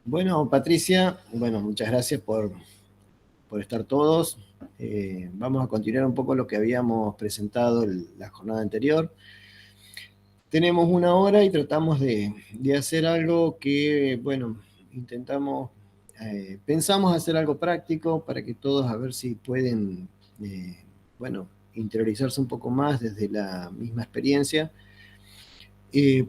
Bueno, Patricia, bueno, muchas gracias por estar todos. Vamos a continuar un poco lo que habíamos presentado la jornada anterior. Tenemos una hora y tratamos de hacer algo que, bueno, pensamos hacer algo práctico para que todos a ver si pueden, bueno, interiorizarse un poco más desde la misma experiencia.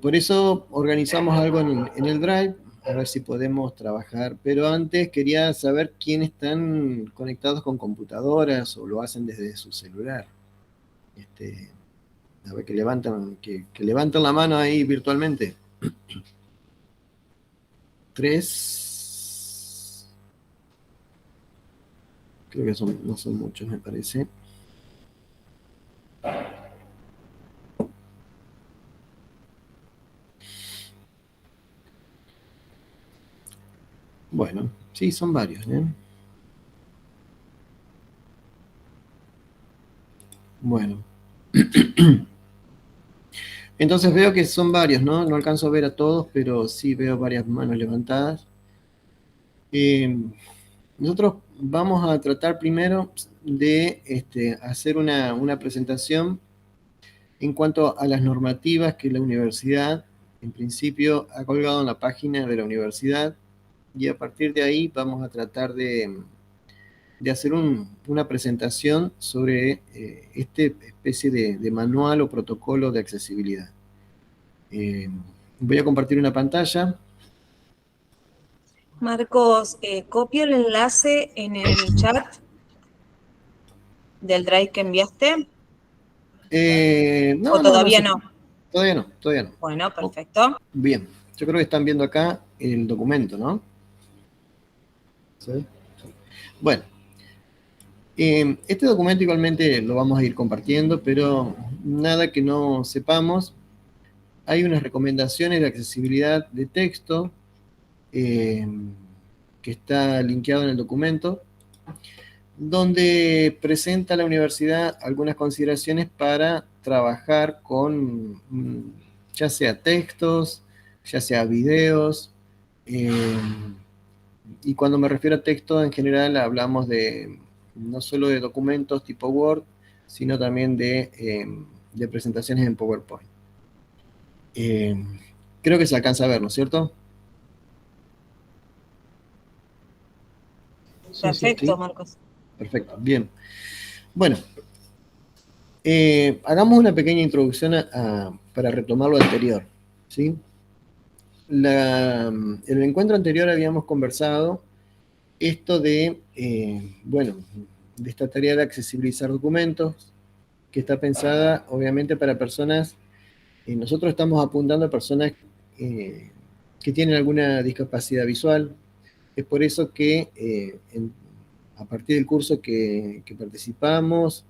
Por eso organizamos algo en el Drive, a ver si podemos trabajar. Pero antes quería saber quiénes están conectados con computadoras o lo hacen desde su celular. Este, a ver, que levantan la mano ahí virtualmente. 3. Creo que no son muchos, me parece. Bueno, sí, son varios, ¿eh? Bueno. Entonces veo que son varios, ¿no? No alcanzo a ver a todos, pero sí veo varias manos levantadas. Nosotros vamos a tratar primero de hacer una presentación en cuanto a las normativas que la universidad, en principio, ha colgado en la página de la universidad, y a partir de ahí vamos a tratar de hacer una presentación sobre esta especie de manual o protocolo de accesibilidad. Voy a compartir una pantalla. Marcos, copio el enlace en el chat del Drive que enviaste. No, ¿O todavía no? Todavía no. Bueno, perfecto. Bien, yo creo que están viendo acá el documento, ¿no? ¿Sí? Bueno, este documento igualmente lo vamos a ir compartiendo, pero nada que no sepamos. Hay unas recomendaciones de accesibilidad de texto que está linkeado en el documento, donde presenta la universidad algunas consideraciones para trabajar con ya sea textos, ya sea videos, y cuando me refiero a texto en general hablamos de no solo de documentos tipo Word, sino también de presentaciones en PowerPoint. Creo que se alcanza a ver, ¿no es cierto? Perfecto, Sí. Marcos. Perfecto, bien. Bueno, hagamos una pequeña introducción para retomar lo anterior, ¿sí? En el encuentro anterior habíamos conversado esto bueno, de esta tarea de accesibilizar documentos, que está pensada obviamente para personas, nosotros estamos apuntando a personas que tienen alguna discapacidad visual. Es por eso que a partir del curso que participamos,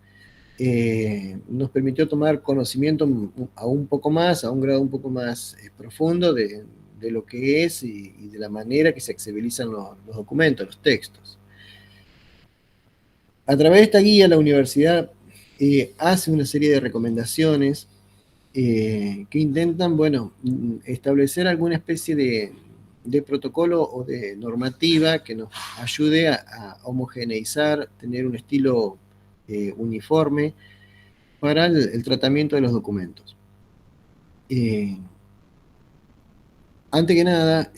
nos permitió tomar conocimiento a un grado un poco más profundo de lo que es y de la manera que se accesibilizan los documentos, los textos. A través de esta guía, la universidad hace una serie de recomendaciones que intentan, bueno, establecer alguna especie de protocolo o de normativa que nos ayude a homogeneizar, tener un estilo uniforme para el tratamiento de los documentos. Antes que nada,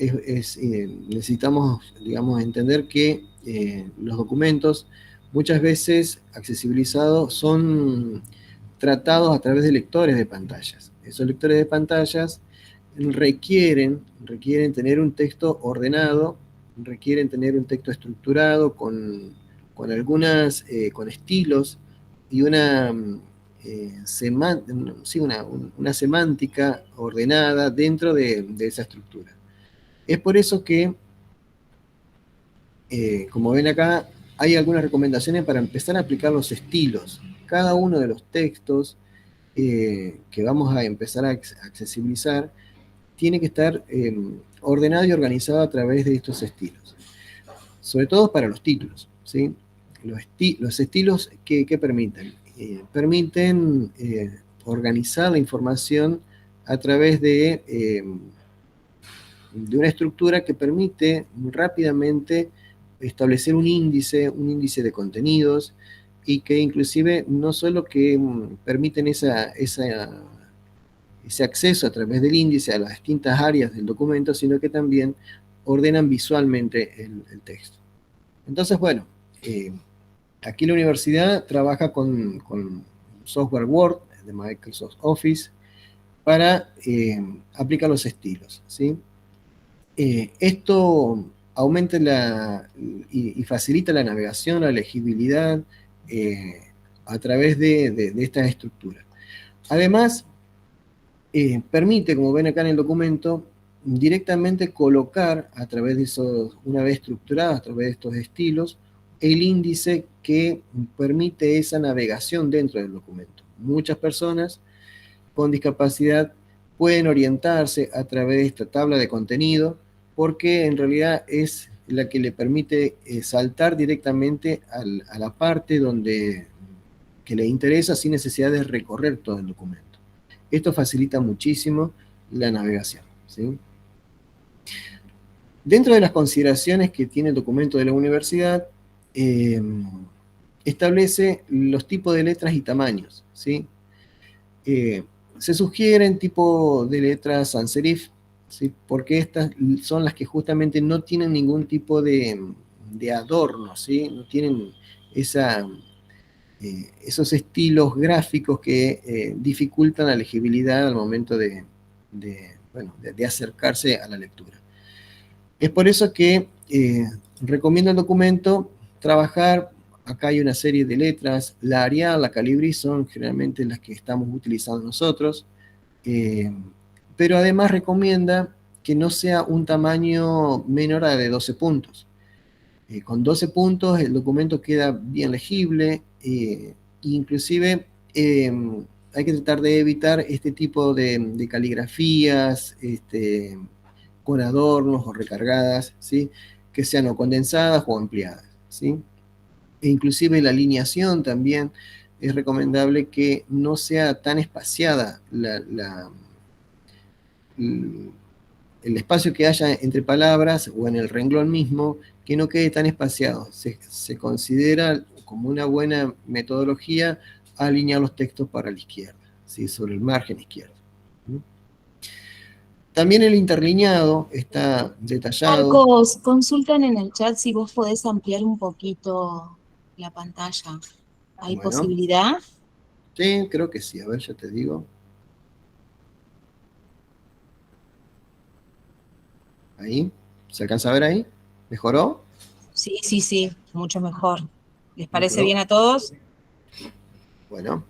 necesitamos, digamos, entender que los documentos, muchas veces accesibilizados, son tratados a través de lectores de pantallas. Esos lectores de pantallas requieren tener un texto ordenado, requieren tener un texto estructurado con estilos y una semántica ordenada dentro de esa estructura. Es por eso que, como ven acá, hay algunas recomendaciones para empezar a aplicar los estilos. Cada uno de los textos que vamos a empezar a accesibilizar tiene que estar ordenado y organizado a través de estos estilos. Sobre todo para los títulos, ¿sí? Los estilos que permiten. Permiten organizar la información a través de una estructura que permite rápidamente establecer un índice de contenidos, y que inclusive no solo que permiten ese acceso a través del índice a las distintas áreas del documento, sino que también ordenan visualmente el texto. Entonces, bueno, aquí la universidad trabaja con software Word de Microsoft Office para aplicar los estilos, ¿sí? Esto aumenta y facilita la navegación, la legibilidad a través de estas estructuras. Además, permite, como ven acá en el documento, directamente colocar a través de esos, una vez estructurado, a través de estos estilos, el índice que permite esa navegación dentro del documento. Muchas personas con discapacidad pueden orientarse a través de esta tabla de contenido, porque en realidad es la que le permite saltar directamente a la parte que le interesa sin necesidad de recorrer todo el documento. Esto facilita muchísimo la navegación, ¿sí? Dentro de las consideraciones que tiene el documento de la universidad, establece los tipos de letras y tamaños, ¿sí? Se sugieren tipo de letras sans serif, ¿sí? Porque estas son las que justamente no tienen ningún tipo de adorno, ¿sí? No tienen esos estilos gráficos que dificultan la legibilidad al momento de acercarse a la lectura. Es por eso que recomiendo el documento trabajar. Acá hay una serie de letras, la Arial, la Calibri son generalmente las que estamos utilizando nosotros, pero además recomienda que no sea un tamaño menor a de 12 puntos. Con 12 puntos el documento queda bien legible, inclusive hay que tratar de evitar este tipo de caligrafías con adornos o recargadas, ¿sí? Que sean o condensadas o ampliadas, ¿sí? E inclusive la alineación también es recomendable que no sea tan espaciada el espacio que haya entre palabras o en el renglón mismo, que no quede tan espaciado. Se considera como una buena metodología alinear los textos para la izquierda, ¿sí? Sobre el margen izquierdo. También el interlineado está detallado. Marcos, consultan en el chat si vos podés ampliar un poquito la pantalla. ¿Hay Bueno, posibilidad? sí, creo que sí. A ver, ya te digo. Ahí. ¿Se alcanza a ver ahí? ¿Mejoró? Sí, sí, sí, mucho mejor. ¿Les parece ¿Mejoró? bien a todos? Bueno.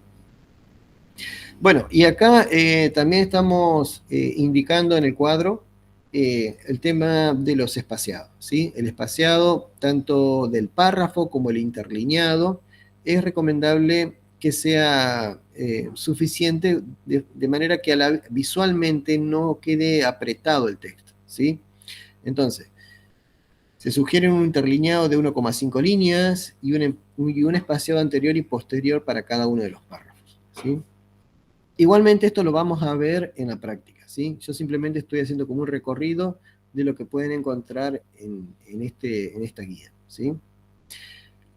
Bueno, y acá también estamos indicando en el cuadro el tema de los espaciados, ¿sí? El espaciado tanto del párrafo como el interlineado es recomendable que sea suficiente de manera que visualmente no quede apretado el texto, ¿sí? Entonces, se sugiere un interlineado de 1,5 líneas y un espaciado anterior y posterior para cada uno de los párrafos, ¿sí? Igualmente esto lo vamos a ver en la práctica, ¿sí? Yo simplemente estoy haciendo como un recorrido de lo que pueden encontrar en esta guía, ¿sí?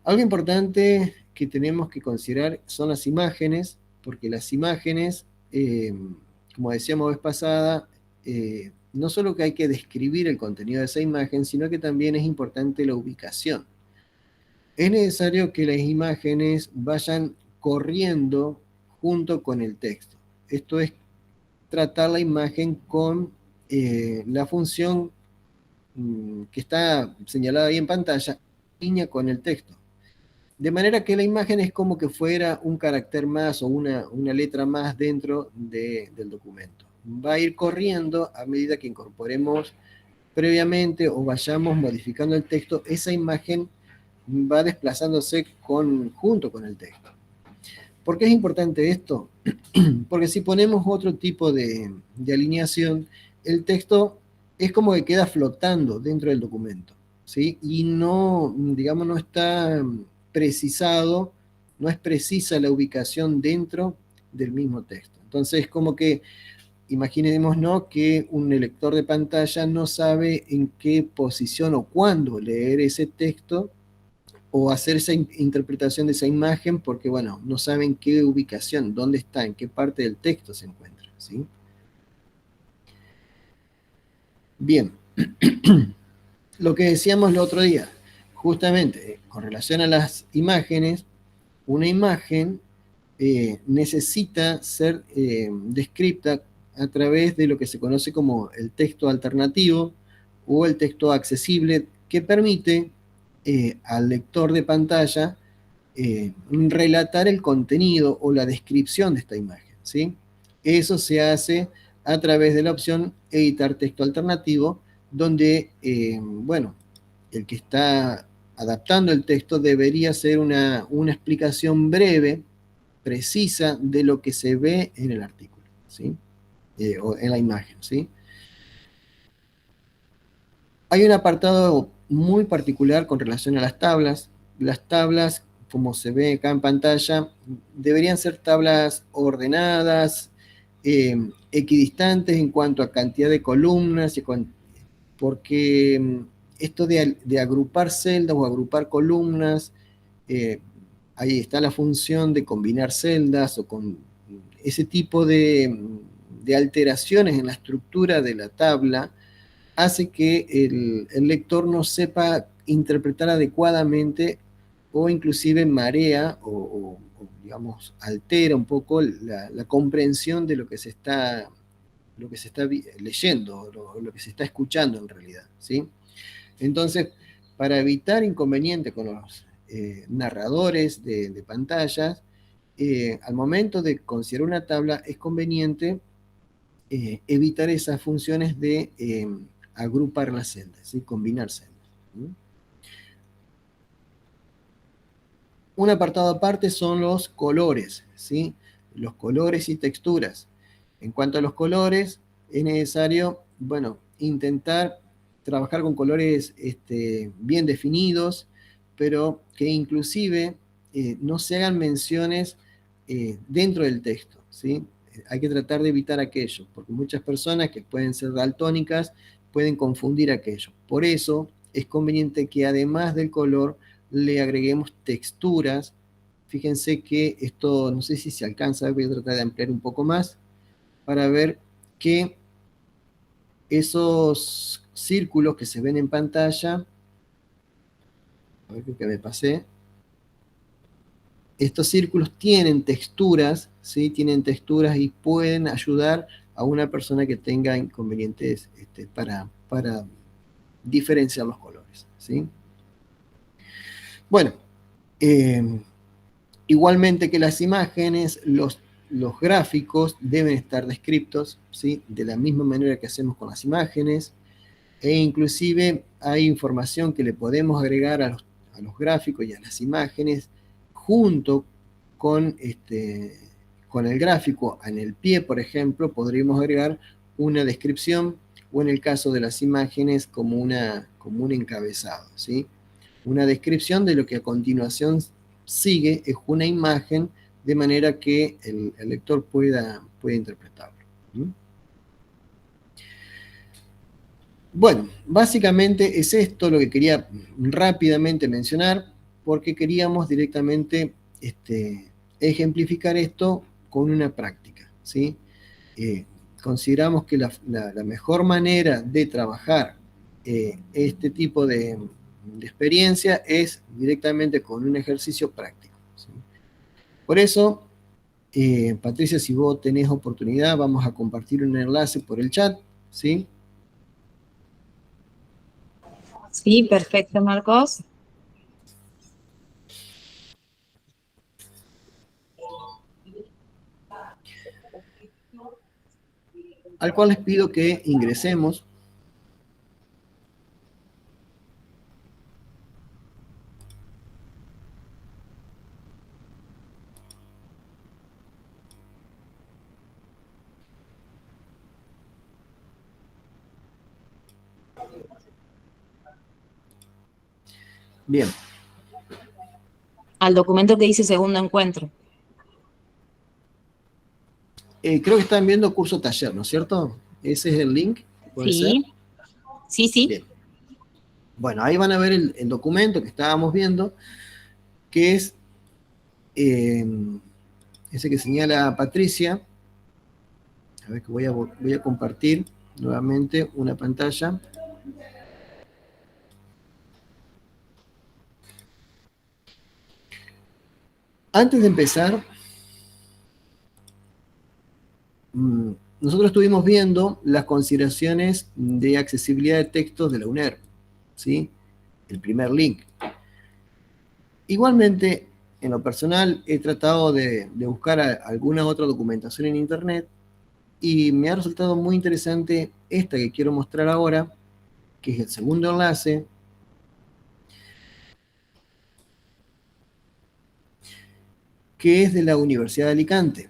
Algo importante que tenemos que considerar son las imágenes, porque las imágenes, como decíamos vez pasada, no solo que hay que describir el contenido de esa imagen, sino que también es importante la ubicación. Es necesario que las imágenes vayan corriendo junto con el texto. Esto es tratar la imagen con la función que está señalada ahí en pantalla, en línea con el texto. De manera que la imagen es como que fuera un carácter más o una letra más dentro del documento. Va a ir corriendo a medida que incorporemos previamente o vayamos modificando el texto, esa imagen va desplazándose junto con el texto. ¿Por qué es importante esto? Porque si ponemos otro tipo de alineación, el texto es como que queda flotando dentro del documento, ¿sí? Y no, digamos, no está precisado, no es precisa la ubicación dentro del mismo texto. Entonces, como que imaginémonos que un lector de pantalla no sabe en qué posición o cuándo leer ese texto o hacer esa interpretación de esa imagen porque, bueno, no sabe en qué ubicación, dónde está, en qué parte del texto se encuentra, ¿sí? Bien, lo que decíamos el otro día, justamente con relación a las imágenes, una imagen necesita ser descrita a través de lo que se conoce como el texto alternativo o el texto accesible que permite al lector de pantalla relatar el contenido o la descripción de esta imagen, ¿sí? Eso se hace a través de la opción editar texto alternativo, donde, bueno, el que está adaptando el texto debería hacer una explicación breve, precisa, de lo que se ve en el artículo, ¿sí? O en la imagen, ¿sí? Hay un apartado muy particular con relación a las tablas. Las tablas, como se ve acá en pantalla, deberían ser tablas ordenadas, equidistantes en cuanto a cantidad de columnas, porque esto de agrupar celdas o agrupar columnas, ahí está la función de combinar celdas o con ese tipo de alteraciones en la estructura de la tabla, hace que el lector no sepa interpretar adecuadamente o inclusive marea o, digamos, altera un poco la comprensión de lo que se está leyendo, lo que se está escuchando en realidad, ¿sí? Entonces, para evitar inconvenientes con los narradores de pantallas, al momento de considerar una tabla es conveniente evitar esas funciones de agrupar las celdas, ¿sí? Combinar celdas. ¿Sí? Un apartado aparte son los colores, ¿sí? Los colores y texturas. En cuanto a los colores, es necesario, bueno, intentar trabajar con colores bien definidos, pero que inclusive no se hagan menciones dentro del texto, ¿sí? Hay que tratar de evitar aquello, porque muchas personas que pueden ser daltónicas pueden confundir aquello. Por eso es conveniente que además del color le agreguemos texturas. Fíjense que esto, no sé si se alcanza, voy a tratar de ampliar un poco más para ver que esos círculos que se ven en pantalla, a ver que me pasé, estos círculos tienen texturas, ¿sí? Tienen texturas y pueden ayudar a una persona que tenga inconvenientes para diferenciar los colores, ¿sí? Bueno, igualmente que las imágenes, los gráficos deben estar descritos, ¿sí? De la misma manera que hacemos con las imágenes, e inclusive hay información que le podemos agregar a los gráficos y a las imágenes junto con, con el gráfico. En el pie, por ejemplo, podríamos agregar una descripción o en el caso de las imágenes como un encabezado, ¿sí? Una descripción de lo que a continuación sigue es una imagen de manera que el lector pueda interpretarlo. ¿Sí? Bueno, básicamente es esto lo que quería rápidamente mencionar, porque queríamos directamente ejemplificar esto con una práctica, ¿sí? Consideramos que la mejor manera de trabajar este tipo de experiencia es directamente con un ejercicio práctico, ¿sí? Por eso, Patricia, si vos tenés oportunidad, vamos a compartir un enlace por el chat, ¿sí? Sí, perfecto, Marcos. Al cual les pido que ingresemos. Bien. Al documento que dice segundo encuentro. Creo que están viendo curso taller, ¿no es cierto? Ese es el link, ¿puede ser? Sí, sí, sí. Bien. Bueno, ahí van a ver el documento que estábamos viendo, que es ese que señala Patricia. A ver que voy a compartir nuevamente una pantalla. Antes de empezar, nosotros estuvimos viendo las consideraciones de accesibilidad de textos de la UNER, ¿sí? El primer link. Igualmente, en lo personal, he tratado de buscar alguna otra documentación en Internet y me ha resultado muy interesante esta que quiero mostrar ahora, que es el segundo enlace, que es de la Universidad de Alicante.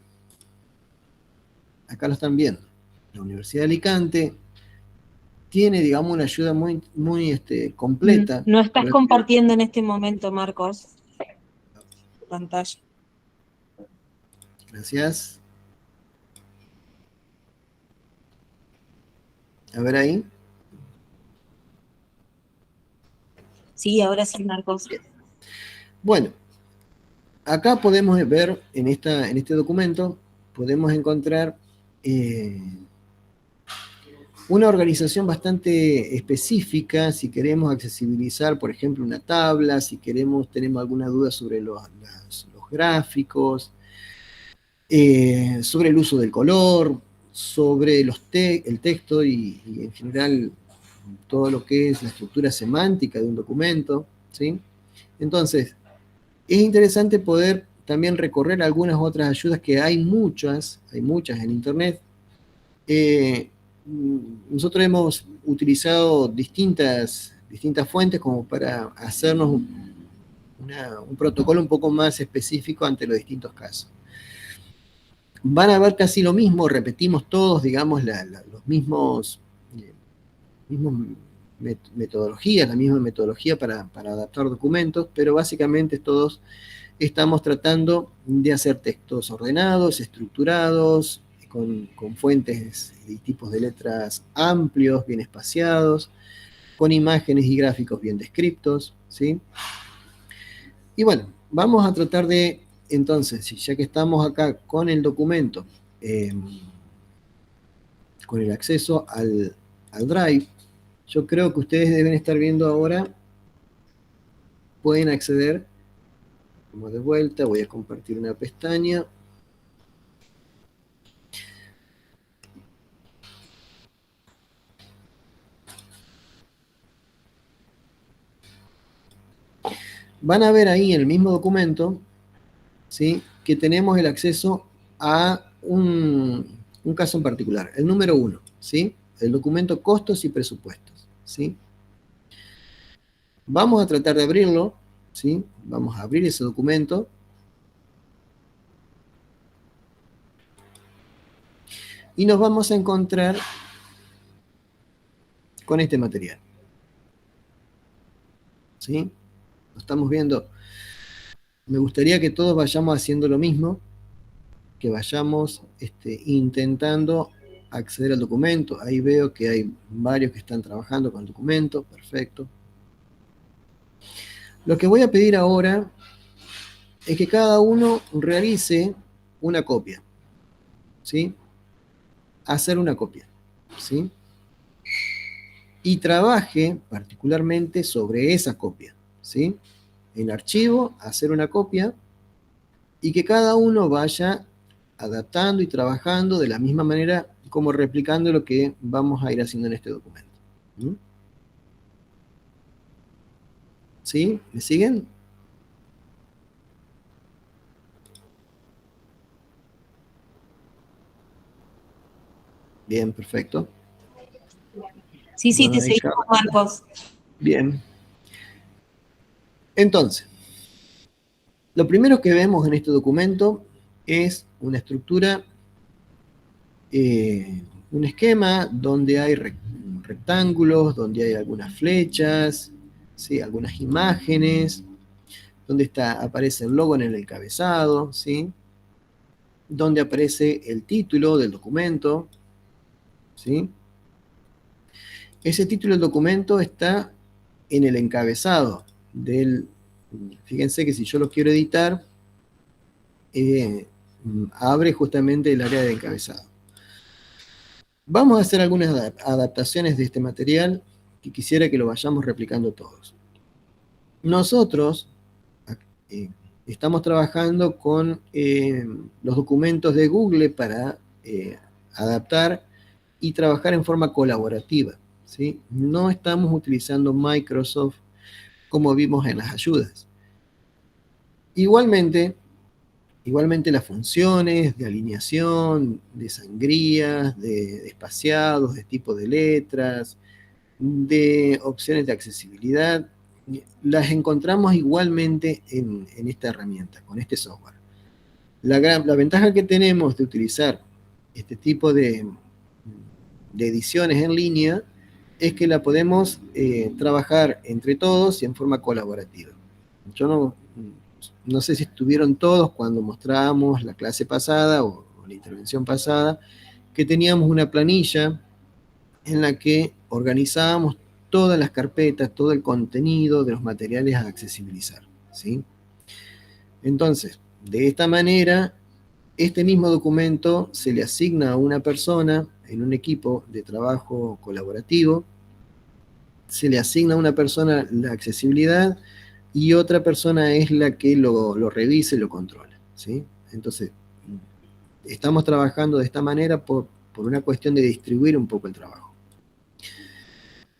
Acá lo están viendo. La Universidad de Alicante tiene, digamos, una ayuda muy, muy completa. No estás compartiendo en este momento, Marcos, pantalla. Gracias. A ver ahí. Sí, ahora sí, Marcos. Bueno, acá podemos ver en este documento, podemos encontrar una organización bastante específica, si queremos accesibilizar, por ejemplo, una tabla, si tenemos alguna duda sobre los gráficos, sobre el uso del color, sobre el texto y en general todo lo que es la estructura semántica de un documento, ¿sí? Entonces, es interesante poder también recorrer algunas otras ayudas que hay muchas en Internet. Nosotros hemos utilizado distintas fuentes como para hacernos un protocolo un poco más específico ante los distintos casos. Van a ver casi lo mismo, repetimos todos, digamos, los mismos metodologías, la misma metodología para adaptar documentos, pero básicamente todos estamos tratando de hacer textos ordenados, estructurados, con fuentes y tipos de letras amplios, bien espaciados, con imágenes y gráficos bien descriptos, ¿sí? Y bueno, vamos a tratar de, entonces, ya que estamos acá con el documento, con el acceso al Drive, yo creo que ustedes deben estar viendo ahora, pueden acceder, como de vuelta, voy a compartir una pestaña. Van a ver ahí en el mismo documento, ¿sí?, que tenemos el acceso a un caso en particular, el número 1, ¿sí?, el documento costos y presupuestos, ¿sí? Vamos a tratar de abrirlo, ¿sí? Vamos a abrir ese documento. Y nos vamos a encontrar con este material, ¿sí? Lo estamos viendo. Me gustaría que todos vayamos haciendo lo mismo, que vayamos intentando acceder al documento. Ahí veo que hay varios que están trabajando con el documento, perfecto. Lo que voy a pedir ahora es que cada uno realice una copia, ¿sí? Hacer una copia, ¿sí? Y trabaje particularmente sobre esa copia, ¿sí? En archivo, hacer una copia y que cada uno vaya adaptando y trabajando de la misma manera como replicando lo que vamos a ir haciendo en este documento. ¿Sí? ¿Me siguen? Bien, perfecto. Sí, sí, te seguimos, Marcos. Bien. Entonces, lo primero que vemos en este documento es una estructura, un esquema donde hay rectángulos, donde hay algunas flechas, ¿sí?, algunas imágenes, donde aparece el logo en el encabezado, ¿sí? donde aparece el título del documento, ¿sí? Ese título del documento está en el encabezado del... Fíjense que si yo lo quiero editar, abre justamente el área de encabezado. Vamos a hacer algunas adaptaciones de este material que quisiera que lo vayamos replicando todos. Nosotros estamos trabajando con los documentos de Google para adaptar y trabajar en forma colaborativa, ¿sí? No estamos utilizando Microsoft como vimos en las ayudas. Igualmente las funciones de alineación, de sangrías, de espaciados, de tipo de letras, de opciones de accesibilidad, las encontramos igualmente en esta herramienta, con este software. La ventaja que tenemos de utilizar este tipo de ediciones en línea es que la podemos trabajar entre todos y en forma colaborativa. Yo no sé si estuvieron todos cuando mostrábamos la clase pasada o la intervención pasada, que teníamos una planilla en la que organizábamos todas las carpetas, todo el contenido de los materiales a accesibilizar, ¿sí? Entonces, de esta manera, este mismo documento se le asigna a una persona en un equipo de trabajo colaborativo, se le asigna a una persona la accesibilidad y otra persona es la que lo revise y lo controla, ¿sí? Entonces, estamos trabajando de esta manera por una cuestión de distribuir un poco el trabajo.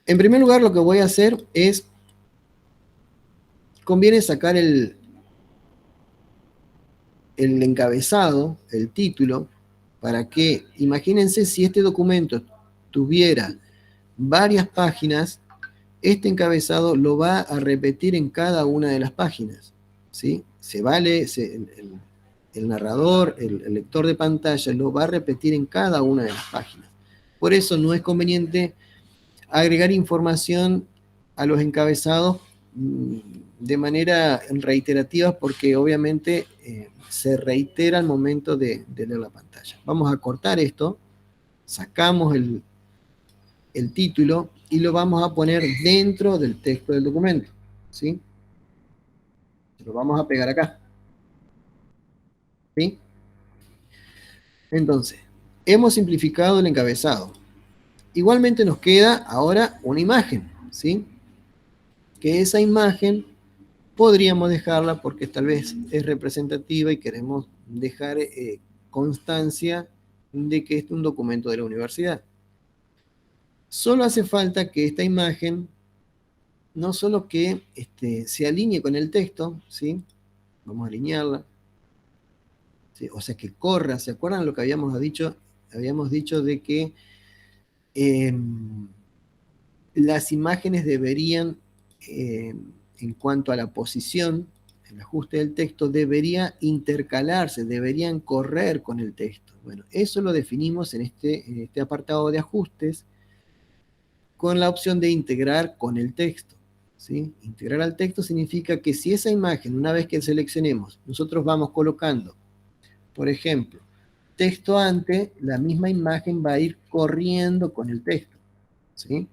En primer lugar, lo que voy a hacer es, conviene sacar el encabezado, el título, para que, imagínense si este documento tuviera varias páginas, este encabezado lo va a repetir en cada una de las páginas, ¿sí? El narrador, el lector de pantalla lo va a repetir en cada una de las páginas. Por eso no es conveniente agregar información a los encabezados de manera reiterativa porque obviamente se reitera al momento de leer la pantalla. Vamos a cortar esto, sacamos el título y lo vamos a poner dentro del texto del documento, ¿sí? Lo vamos a pegar acá, ¿sí? Entonces, hemos simplificado el encabezado. Igualmente nos queda ahora una imagen, ¿sí? Que esa imagen podríamos dejarla porque tal vez es representativa y queremos dejar constancia de que es un documento de la universidad. Solo hace falta que esta imagen no solo que se alinee con el texto, ¿sí? Vamos a alinearla, ¿sí? O sea, que corra. ¿Se acuerdan lo que habíamos dicho? Habíamos dicho de que las imágenes deberían, en cuanto a la posición, el ajuste del texto, debería intercalarse, deberían correr con el texto. Bueno, eso lo definimos en este apartado de ajustes con la opción de integrar con el texto, ¿sí? Integrar al texto significa que si esa imagen, una vez que seleccionemos, nosotros vamos colocando, por ejemplo, texto ante, la misma imagen va a ir corriendo con el texto, ¿sí?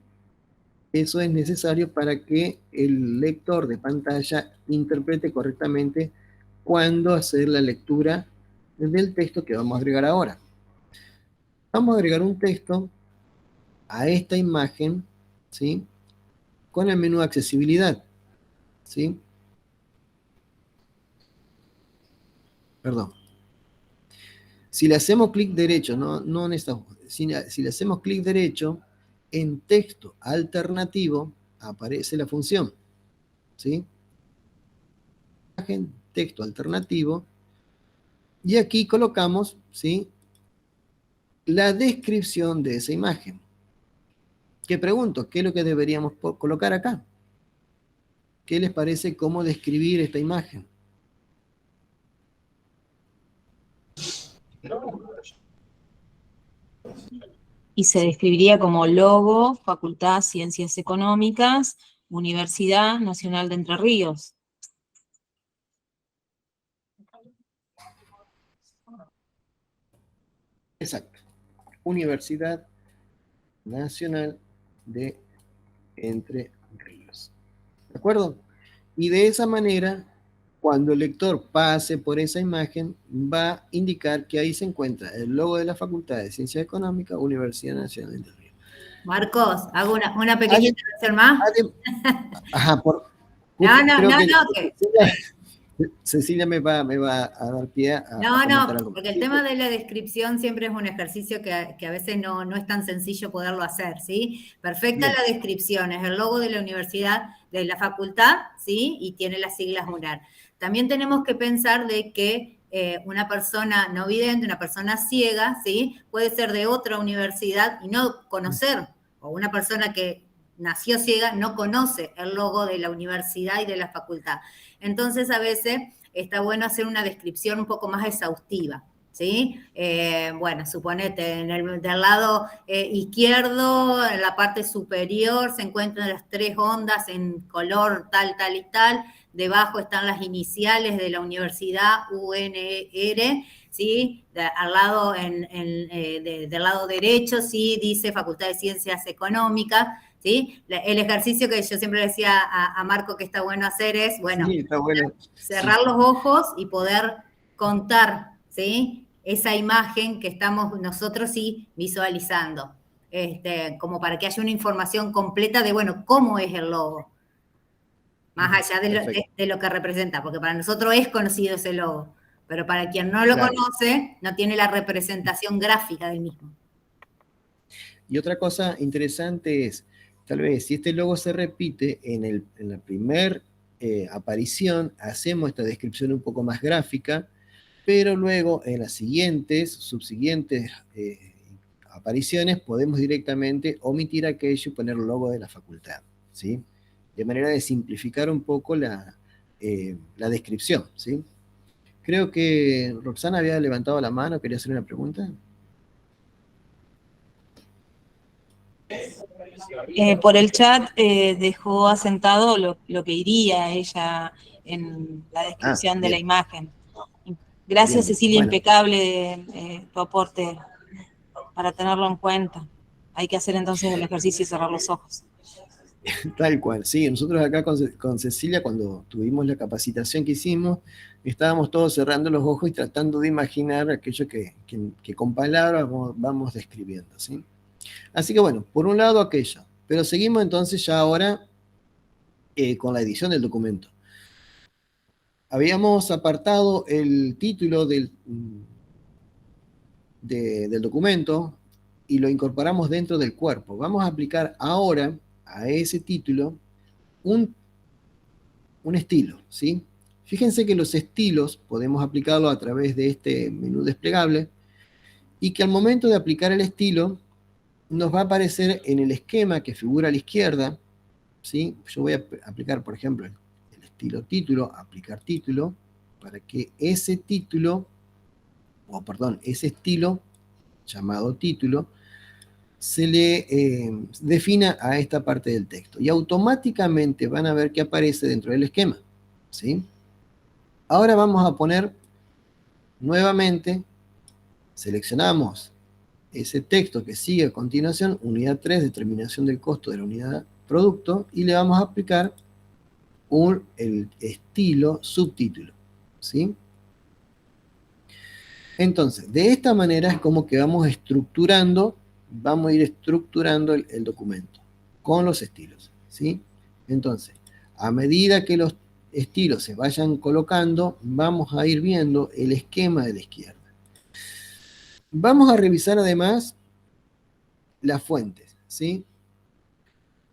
Eso es necesario para que el lector de pantalla interprete correctamente cuándo hacer la lectura del texto que vamos a agregar ahora. Vamos a agregar un texto a esta imagen, ¿sí? Con el menú de accesibilidad, ¿sí? Perdón. Si le hacemos clic derecho, no en esta, si le hacemos clic derecho, en texto alternativo aparece la función, ¿sí? Texto alternativo, y aquí colocamos, ¿sí? La descripción de esa imagen. ¿Qué pregunto? ¿Qué es lo que deberíamos colocar acá? ¿Qué les parece cómo describir esta imagen? Y se describiría como logo, Facultad Ciencias Económicas, Universidad Nacional de Entre Ríos. Exacto. Universidad Nacional de Entre Ríos. ¿De acuerdo? Y de esa manera, cuando el lector pase por esa imagen, va a indicar que ahí se encuentra el logo de la Facultad de Ciencias Económicas, Universidad Nacional de Entre Ríos. Marcos, hago una pequeña intervención más. Ajá, No, no, creo no, que no, que Cecilia me va a dar pie a no, comentar no, algo. porque el tema de la descripción siempre es un ejercicio que a veces no es tan sencillo poderlo hacer, ¿sí? Perfecta Bien. la descripción, es el logo de la universidad, de la facultad, ¿sí? Y tiene las siglas UNAR. También tenemos que pensar de que una persona no vidente, una persona ciega, ¿sí? Puede ser de otra universidad y no conocer, o una persona que nació ciega no conoce el logo de la universidad y de la facultad. Entonces, a veces está bueno hacer una descripción un poco más exhaustiva. ¿Sí? Bueno, suponete, del lado izquierdo, en la parte superior, se encuentran las 3 ondas en color tal, tal y tal. Debajo están las iniciales de la universidad UNR, ¿sí? Al lado, del lado derecho, sí, dice Facultad de Ciencias Económicas. ¿Sí? El ejercicio que yo siempre decía a Marco que está bueno hacer es, bueno, Sí, está bueno. cerrar los ojos y poder contar, ¿sí? Esa imagen que estamos nosotros sí visualizando, como para que haya una información completa de, bueno, cómo es el logo, más allá de lo que representa, porque para nosotros es conocido ese logo, pero para quien no lo Claro. conoce, no tiene la representación gráfica del mismo. Y otra cosa interesante es, tal vez, si este logo se repite en la primera aparición, hacemos esta descripción un poco más gráfica, pero luego en las subsiguientes apariciones, podemos directamente omitir aquello y poner el logo de la facultad, ¿sí? De manera de simplificar un poco la descripción, ¿sí? Creo que Roxana había levantado la mano, quería hacer una pregunta. Por el chat dejó asentado lo que iría ella en la descripción de la Bien. imagen. Gracias, Bien, Cecilia, bueno. impecable tu aporte para tenerlo en cuenta. Hay que hacer entonces el ejercicio y cerrar los ojos. Tal cual, sí, nosotros acá con Cecilia, cuando tuvimos la capacitación que hicimos, estábamos todos cerrando los ojos y tratando de imaginar aquello que con palabras vamos describiendo, ¿sí? Así que bueno, por un lado aquello, pero seguimos entonces ya ahora con la edición del documento. Habíamos apartado el título del documento y lo incorporamos dentro del cuerpo. Vamos a aplicar ahora a ese título un estilo, ¿sí? Fíjense que los estilos podemos aplicarlo a través de este menú desplegable y que al momento de aplicar el estilo nos va a aparecer en el esquema que figura a la izquierda, ¿sí? Yo voy a aplicar, por ejemplo, el estilo título, aplicar título, para que ese título, o perdón, ese estilo llamado título, se le defina a esta parte del texto y automáticamente van a ver que aparece dentro del esquema, ¿sí? Ahora vamos a poner nuevamente, seleccionamos ese texto que sigue a continuación, unidad 3, determinación del costo de la unidad producto, y le vamos a aplicar el estilo subtítulo, ¿sí? Entonces, de esta manera es como que vamos a ir estructurando el documento con los estilos, ¿sí? Entonces, a medida que los estilos se vayan colocando, vamos a ir viendo el esquema de la izquierda. Vamos a revisar además las fuentes, ¿sí?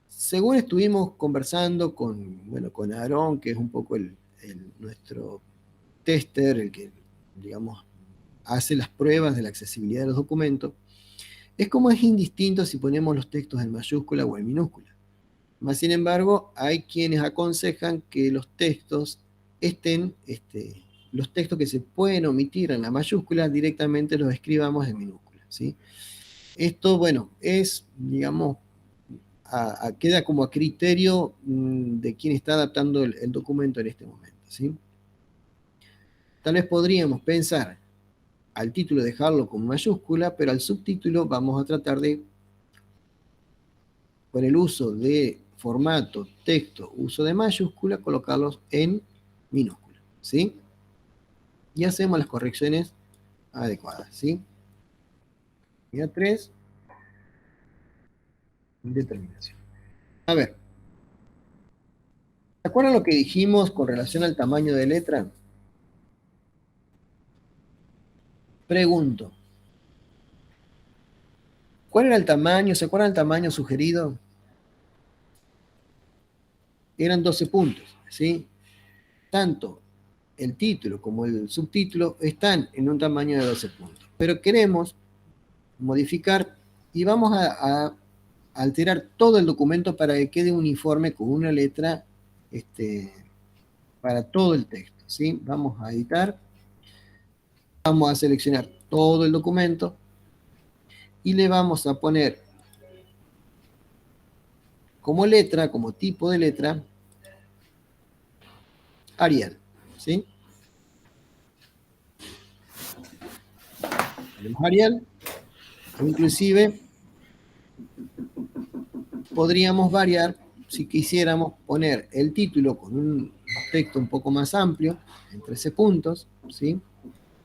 Según estuvimos conversando con Aarón, que es un poco nuestro tester, el que, digamos, hace las pruebas de la accesibilidad de los documentos, es como es indistinto si ponemos los textos en mayúscula o en minúscula. Más sin embargo, hay quienes aconsejan que los textos los textos que se pueden omitir en la mayúscula directamente los escribamos en minúscula, ¿sí? Esto, bueno, digamos, queda como a criterio de quien está adaptando el documento en este momento, ¿sí? Tal vez podríamos pensar al título dejarlo con mayúscula, pero al subtítulo vamos a tratar de, con el uso de formato, texto, uso de mayúscula, colocarlos en minúscula, ¿sí? Y hacemos las correcciones adecuadas, ¿sí? Unidad 3, determinación. A ver, ¿se acuerdan lo que dijimos con relación al tamaño de letra? Pregunto, ¿cuál era el tamaño? ¿Se acuerdan el tamaño sugerido? Eran 12 puntos, ¿sí? Tanto el título como el subtítulo están en un tamaño de 12 puntos. Pero queremos modificar y vamos a alterar todo el documento para que quede uniforme con una letra para todo el texto, ¿sí? Vamos a editar, vamos a seleccionar todo el documento y le vamos a poner como letra, como tipo de letra, Arial, ¿sí? Tenemos Arial, inclusive podríamos variar si quisiéramos poner el título con un texto un poco más amplio, en 13 puntos, ¿sí?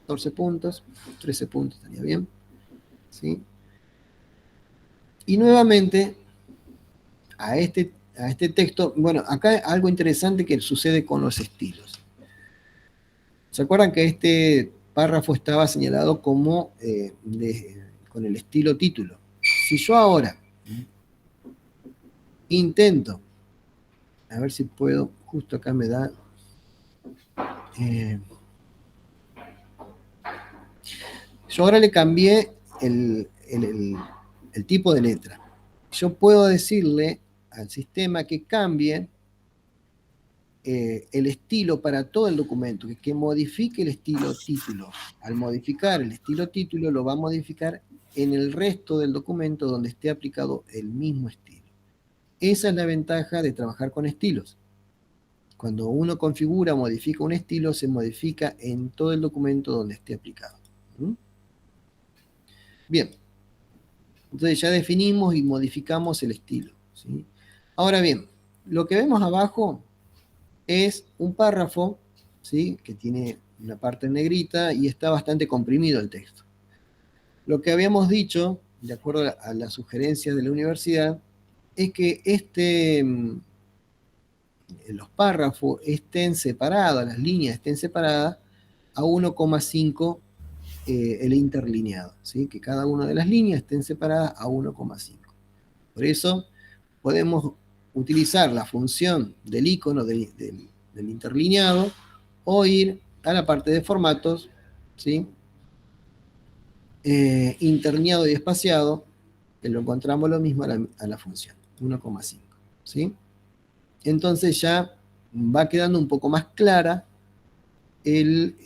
14 puntos, 13 puntos estaría bien, ¿sí? Y nuevamente, a este texto, bueno, acá hay algo interesante que sucede con los estilos. ¿Se acuerdan que este párrafo estaba señalado como con el estilo título? Si yo ahora intento, a ver si puedo, justo acá me da... yo ahora le cambié el tipo de letra. Yo puedo decirle al sistema que cambie el estilo para todo el documento, que modifique el estilo título. Al modificar el estilo título, lo va a modificar en el resto del documento donde esté aplicado el mismo estilo. Esa es la ventaja de trabajar con estilos. Cuando uno configura o modifica un estilo, se modifica en todo el documento donde esté aplicado. Bien. Entonces ya definimos y modificamos el estilo, ¿sí? Ahora bien, lo que vemos abajo es un párrafo, ¿sí? Que tiene una parte en negrita y está bastante comprimido el texto. Lo que habíamos dicho, de acuerdo a las sugerencias de la universidad, es que los párrafos estén separados, las líneas estén separadas a 1,5 el interlineado, ¿sí? Que cada una de las líneas estén separadas a 1,5. Por eso podemos utilizar la función del icono del interlineado o ir a la parte de formatos, ¿sí? Interlineado y espaciado, que lo encontramos lo mismo a la función, 1,5, ¿sí? Entonces ya va quedando un poco más clara el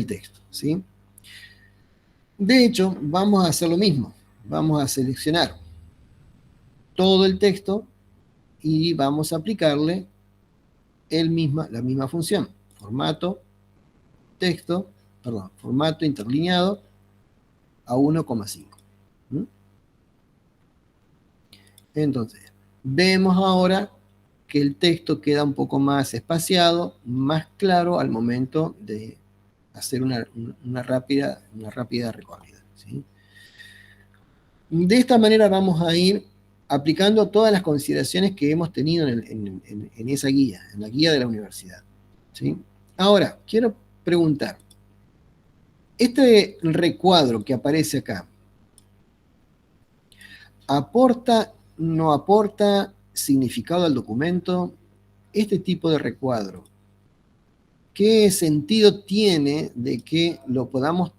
texto, ¿sí? De hecho, vamos a hacer lo mismo. Vamos a seleccionar todo el texto y vamos a aplicarle la misma función. Formato, texto, perdón, formato interlineado a 1,5. Entonces, vemos ahora que el texto queda un poco más espaciado, más claro al momento de hacer una rápida recorrida, ¿sí? De esta manera vamos a ir aplicando todas las consideraciones que hemos tenido en esa guía, en la guía de la universidad, ¿sí? Ahora, quiero preguntar, este recuadro que aparece acá, ¿aporta, no aporta significado al documento? Este tipo de recuadro, ¿qué sentido tiene de que lo podamos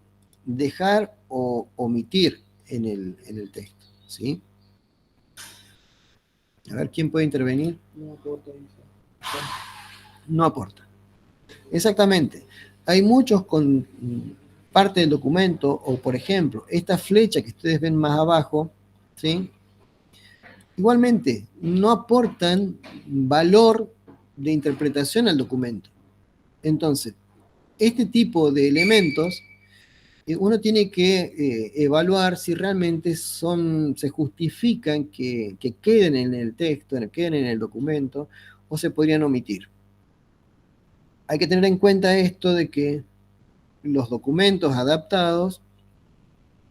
dejar o omitir en el texto? ¿Sí? A ver, ¿quién puede intervenir? No aporta. No aporta. Exactamente. Hay muchos con parte del documento, o por ejemplo, esta flecha que ustedes ven más abajo, ¿sí? Igualmente, no aportan valor de interpretación al documento. Entonces, este tipo de elementos uno tiene que evaluar si realmente se justifican que queden en el texto, queden en el documento, o se podrían omitir. Hay que tener en cuenta esto de que los documentos adaptados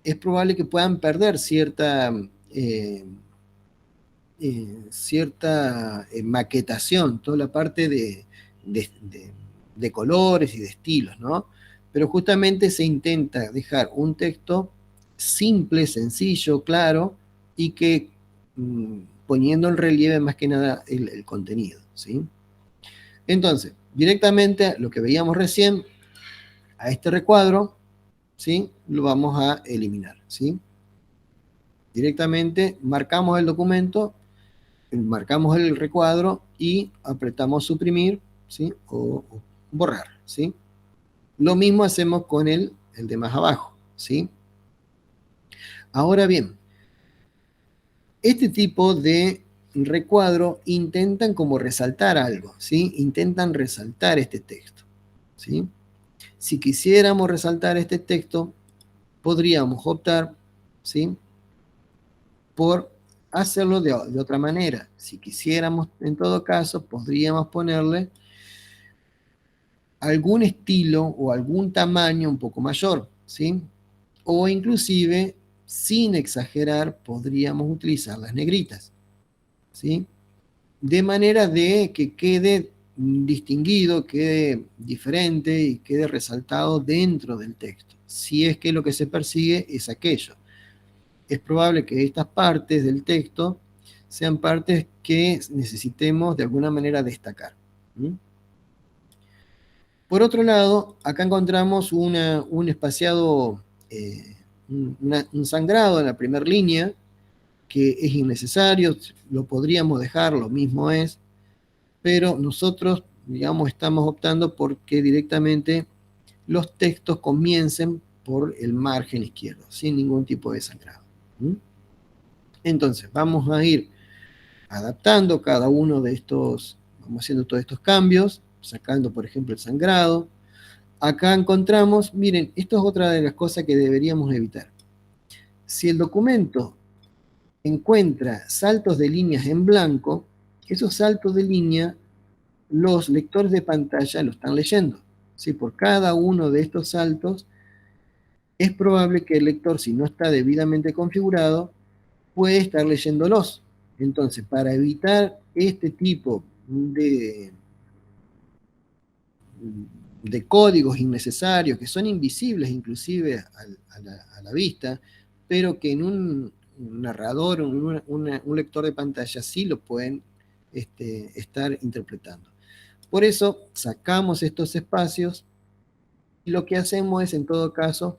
es probable que puedan perder cierta maquetación, toda la parte de colores y de estilos, ¿no? Pero justamente se intenta dejar un texto simple, sencillo, claro, y que poniendo en relieve más que nada el contenido, ¿sí? Entonces, directamente lo que veíamos recién, a este recuadro, ¿sí? Lo vamos a eliminar, ¿sí? Directamente marcamos el documento, marcamos el recuadro y apretamos suprimir, ¿sí? O borrar, ¿sí? Lo mismo hacemos con el de más abajo, ¿sí? Ahora bien, este tipo de recuadro intentan como resaltar algo, ¿sí? Intentan resaltar este texto, ¿sí? Si quisiéramos resaltar este texto, podríamos optar, ¿sí? Por hacerlo de otra manera. Si quisiéramos, en todo caso, podríamos ponerle algún estilo o algún tamaño un poco mayor, ¿sí? O inclusive, sin exagerar, podríamos utilizar las negritas, ¿sí? De manera de que quede distinguido, quede diferente y quede resaltado dentro del texto, si es que lo que se persigue es aquello. Es probable que estas partes del texto sean partes que necesitemos de alguna manera destacar. ¿Mm? Por otro lado, acá encontramos un espaciado, un sangrado en la primera línea, que es innecesario, lo podríamos dejar, lo mismo es, pero nosotros, digamos, estamos optando porque directamente los textos comiencen por el margen izquierdo, sin ningún tipo de sangrado. ¿Mm? Entonces, vamos a ir adaptando cada uno de estos, vamos haciendo todos estos cambios, sacando, por ejemplo, el sangrado. Acá encontramos, miren, esto es otra de las cosas que deberíamos evitar. Si el documento encuentra saltos de líneas en blanco, esos saltos de línea los lectores de pantalla lo están leyendo. ¿Sí? Por cada uno de estos saltos es probable que el lector, si no está debidamente configurado, puede estar leyéndolos. Entonces, para evitar este tipo de códigos innecesarios, que son invisibles inclusive a la vista, pero que en un narrador, un lector de pantalla sí lo pueden estar interpretando. Por eso sacamos estos espacios y lo que hacemos es, en todo caso,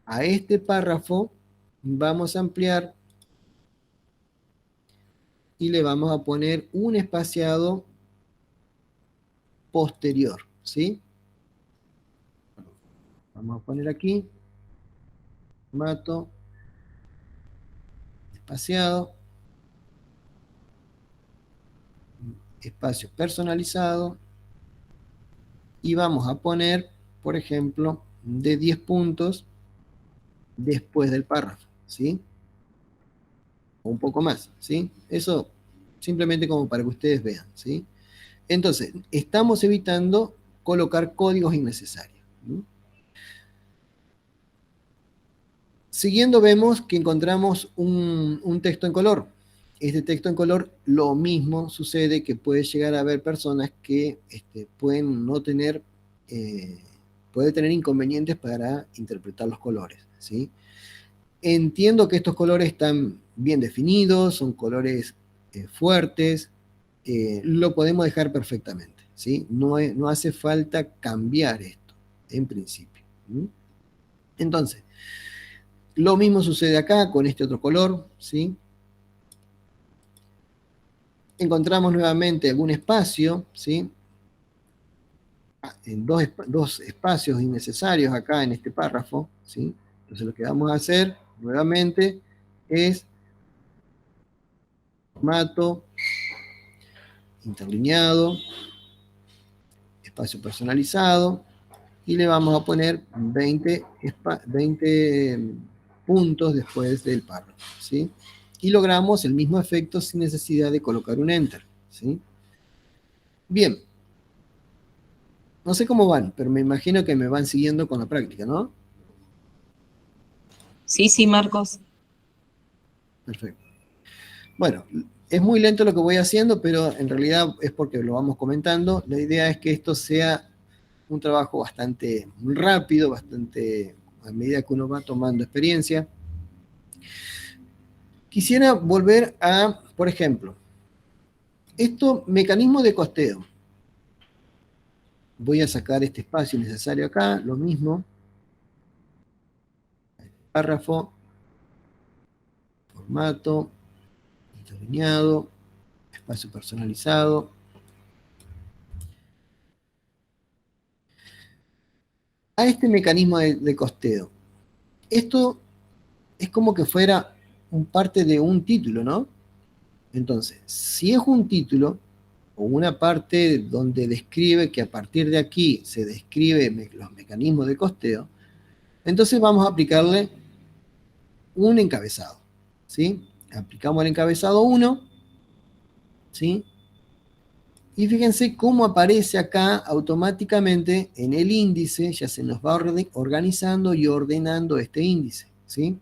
a este párrafo vamos a ampliar y le vamos a poner un espaciado posterior, ¿sí? Vamos a poner aquí, formato, espaciado, espacio personalizado, y vamos a poner, por ejemplo, de 10 puntos después del párrafo, ¿sí? O un poco más, ¿sí? Eso simplemente como para que ustedes vean, ¿sí? Entonces, estamos evitando colocar códigos innecesarios. ¿Sí? Siguiendo vemos que encontramos un texto en color. Este texto en color, lo mismo sucede que puede llegar a haber personas que pueden no tener, puede tener inconvenientes para interpretar los colores, ¿sí? Entiendo que estos colores están bien definidos, son colores fuertes, lo podemos dejar perfectamente, ¿sí? No hace falta cambiar esto, en principio. ¿Sí? Entonces, lo mismo sucede acá con este otro color, ¿sí? Encontramos nuevamente algún espacio, ¿sí? En dos espacios innecesarios acá en este párrafo, ¿sí? Entonces lo que vamos a hacer nuevamente es formato, interlineado, espacio personalizado, y le vamos a poner 20 puntos después del párrafo, ¿sí? Y logramos el mismo efecto sin necesidad de colocar un enter, ¿sí? Bien, no sé cómo van, pero me imagino que me van siguiendo con la práctica, ¿no? Sí, sí, Marcos. Perfecto. Bueno, es muy lento lo que voy haciendo, pero en realidad es porque lo vamos comentando. La idea es que esto sea un trabajo bastante rápido, bastante a medida que uno va tomando experiencia. Quisiera volver a, por ejemplo, esto, mecanismo de costeo. Voy a sacar este espacio necesario acá, lo mismo. Párrafo, formato, alineado, espacio personalizado. A este mecanismo de costeo. Esto es como que fuera un parte de un título, ¿no? Entonces, si es un título o una parte donde describe que a partir de aquí se describe los mecanismos de costeo, entonces vamos a aplicarle un encabezado, ¿sí? Aplicamos el encabezado 1, ¿sí? Y fíjense cómo aparece acá automáticamente en el índice, ya se nos va organizando y ordenando este índice, ¿sí?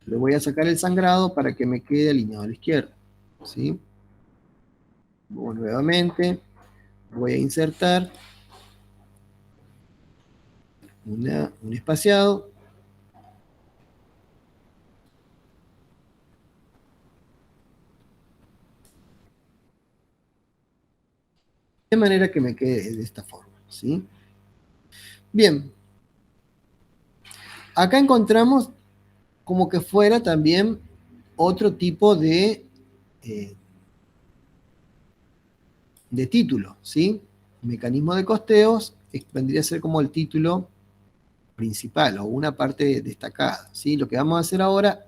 Le voy a sacar el sangrado para que me quede alineado a la izquierda, ¿sí? Voy nuevamente, voy a insertar un espaciado. De manera que me quede de esta forma, ¿sí? Bien, acá encontramos como que fuera también otro tipo eh, de título, ¿sí? Mecanismo de costeos vendría a ser como el título principal o una parte destacada, ¿sí? Lo que vamos a hacer ahora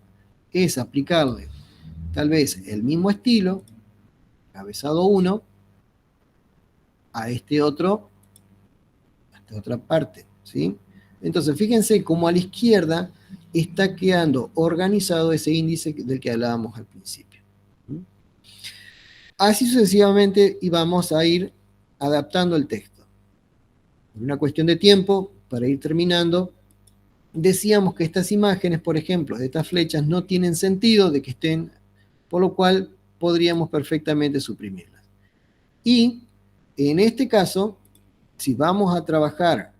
es aplicarle tal vez el mismo estilo, encabezado 1, a a esta otra parte, ¿sí? Entonces, fíjense cómo a la izquierda está quedando organizado ese índice del que hablábamos al principio. Así sucesivamente y vamos a ir adaptando el texto. En una cuestión de tiempo, para ir terminando, decíamos que estas imágenes, por ejemplo, de estas flechas no tienen sentido de que estén, por lo cual podríamos perfectamente suprimirlas. Y en este caso, si vamos a trabajar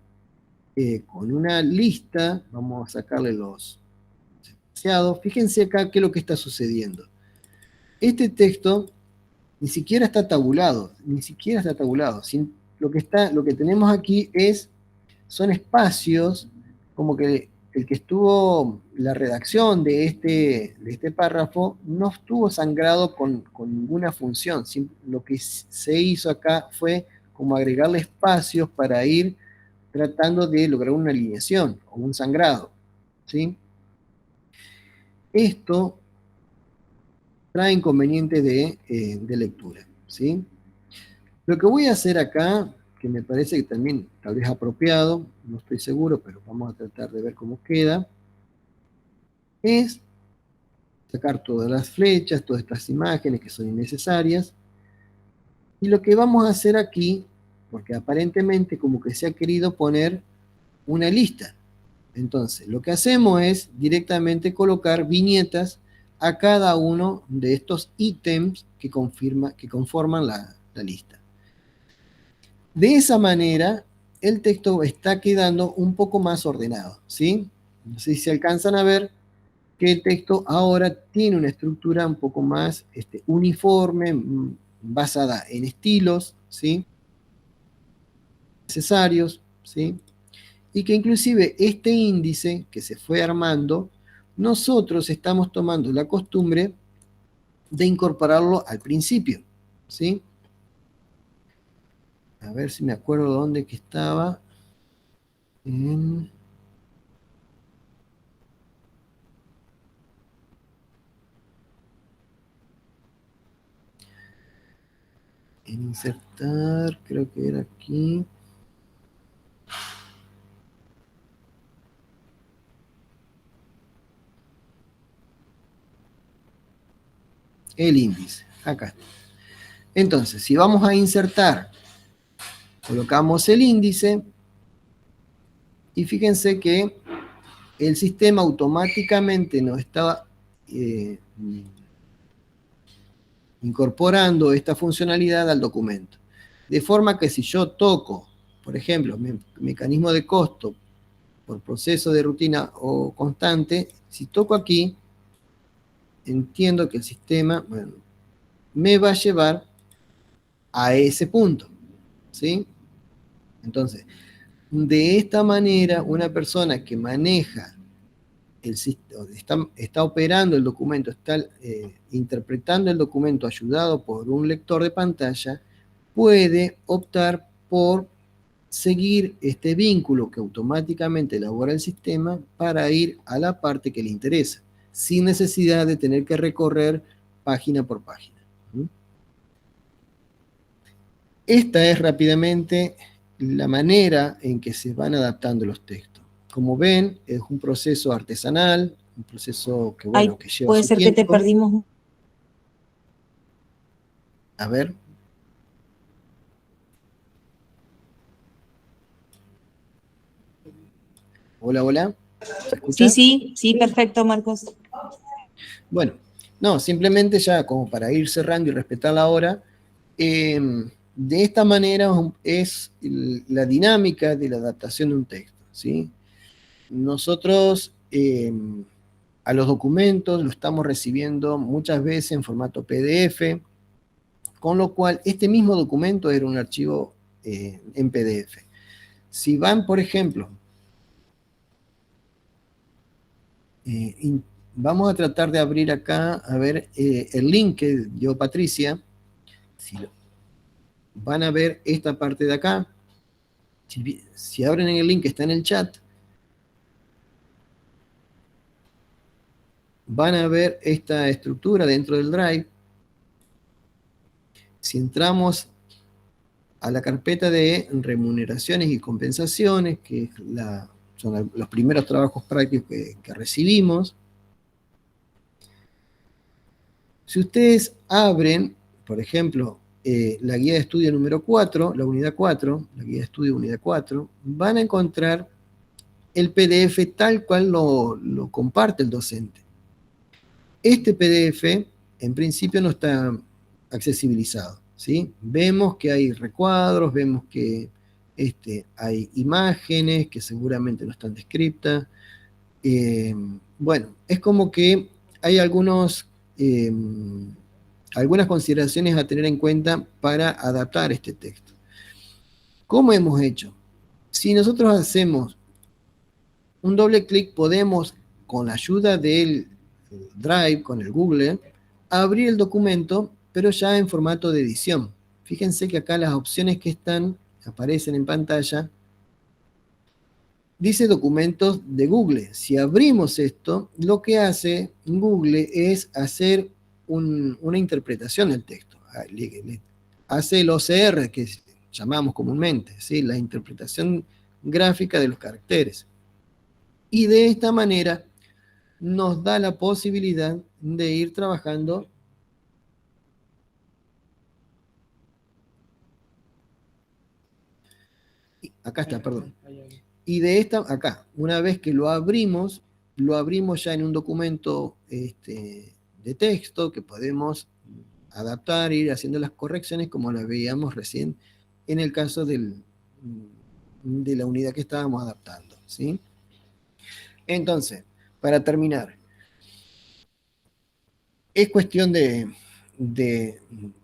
con una lista, vamos a sacarle los asociados, fíjense acá qué es lo que está sucediendo. Este texto ni siquiera está tabulado, ni siquiera está tabulado. Lo que tenemos aquí son espacios como que el que estuvo la redacción de este párrafo no estuvo sangrado con ninguna función. Lo que se hizo acá fue como agregarle espacios para ir tratando de lograr una alineación o un sangrado, ¿sí? Esto trae inconvenientes de lectura, ¿sí? Lo que voy a hacer acá, que me parece que también tal vez apropiado, no estoy seguro, pero vamos a tratar de ver cómo queda, es sacar todas las flechas, todas estas imágenes que son innecesarias, y lo que vamos a hacer aquí, porque aparentemente como que se ha querido poner una lista. Entonces, lo que hacemos es directamente colocar viñetas a cada uno de estos ítems que conforman la lista. De esa manera, el texto está quedando un poco más ordenado, ¿sí? No sé si se alcanzan a ver que el texto ahora tiene una estructura un poco más uniforme, basada en estilos, ¿sí? Necesarios, ¿sí? Y que inclusive este índice que se fue armando, nosotros estamos tomando la costumbre de incorporarlo al principio, ¿sí? A ver si me acuerdo dónde que estaba. En insertar, creo que era aquí. el índice. Acá está. Entonces, si vamos a insertar, colocamos el índice y fíjense que el sistema automáticamente nos está incorporando esta funcionalidad al documento. De forma que si yo toco, por ejemplo, mecanismo de costo por proceso de rutina o constante, si toco aquí, entiendo que el sistema, bueno, me va a llevar a ese punto, ¿sí? Entonces, de esta manera, una persona que maneja está operando el documento, está interpretando el documento ayudado por un lector de pantalla, puede optar por seguir este vínculo que automáticamente elabora el sistema para ir a la parte que le interesa, sin necesidad de tener que recorrer página por página. Esta es rápidamente la manera en que se van adaptando los textos. Como ven, es un proceso artesanal, un proceso que, bueno, Ay, que lleva puede su ser tiempo. que te perdimos. A ver. Hola, hola. ¿Se escucha? Sí, perfecto, Marcos. Bueno, no, simplemente ya como para ir cerrando y respetar la hora, de esta manera es la dinámica de la adaptación de un texto, ¿sí? Nosotros a los documentos lo estamos recibiendo muchas veces en formato PDF, con lo cual este mismo documento era un archivo en PDF. Si van, por ejemplo, vamos a tratar de abrir acá, a ver, el link que dio Patricia. Van a ver esta parte de acá. Si abren el link que está en el chat, van a ver esta estructura dentro del Drive. Si entramos a la carpeta de remuneraciones y compensaciones, que son los primeros trabajos prácticos que recibimos, si ustedes abren, por ejemplo, la guía de estudio número 4, la unidad 4, la guía de estudio unidad 4, van a encontrar el PDF tal cual lo comparte el docente. Este PDF, en principio, no está accesibilizado, ¿sí? Vemos que hay recuadros, vemos que hay imágenes que seguramente no están descriptas. Bueno, es como que hay algunas consideraciones a tener en cuenta para adaptar este texto. ¿Cómo hemos hecho? Si nosotros hacemos un doble clic, podemos, con la ayuda del Drive, con el Google, abrir el documento, pero ya en formato de edición. Fíjense que acá las opciones que aparecen en pantalla, dice documentos de Google. Si abrimos esto, lo que hace Google es hacer una interpretación del texto. Hace el OCR, que llamamos comúnmente, ¿sí? La interpretación gráfica de los caracteres. Y de esta manera nos da la posibilidad de ir trabajando acá está, perdón. Y de acá, una vez que lo abrimos ya en un documento de texto que podemos adaptar, ir haciendo las correcciones como las veíamos recién en el caso de la unidad que estábamos adaptando, ¿sí? Entonces, para terminar, es cuestión de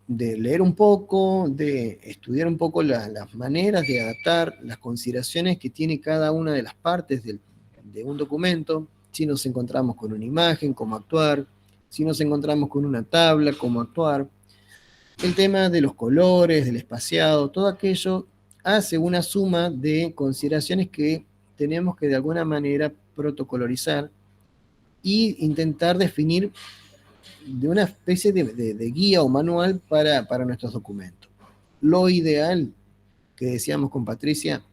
leer un poco, de estudiar un poco las maneras de adaptar, las consideraciones que tiene cada una de las partes de un documento, si nos encontramos con una imagen, cómo actuar, si nos encontramos con una tabla, cómo actuar, el tema de los colores, del espaciado, todo aquello hace una suma de consideraciones que tenemos que de alguna manera protocolarizar e intentar definir de una especie de guía o manual para nuestros documentos. Lo ideal, que decíamos con Patricia,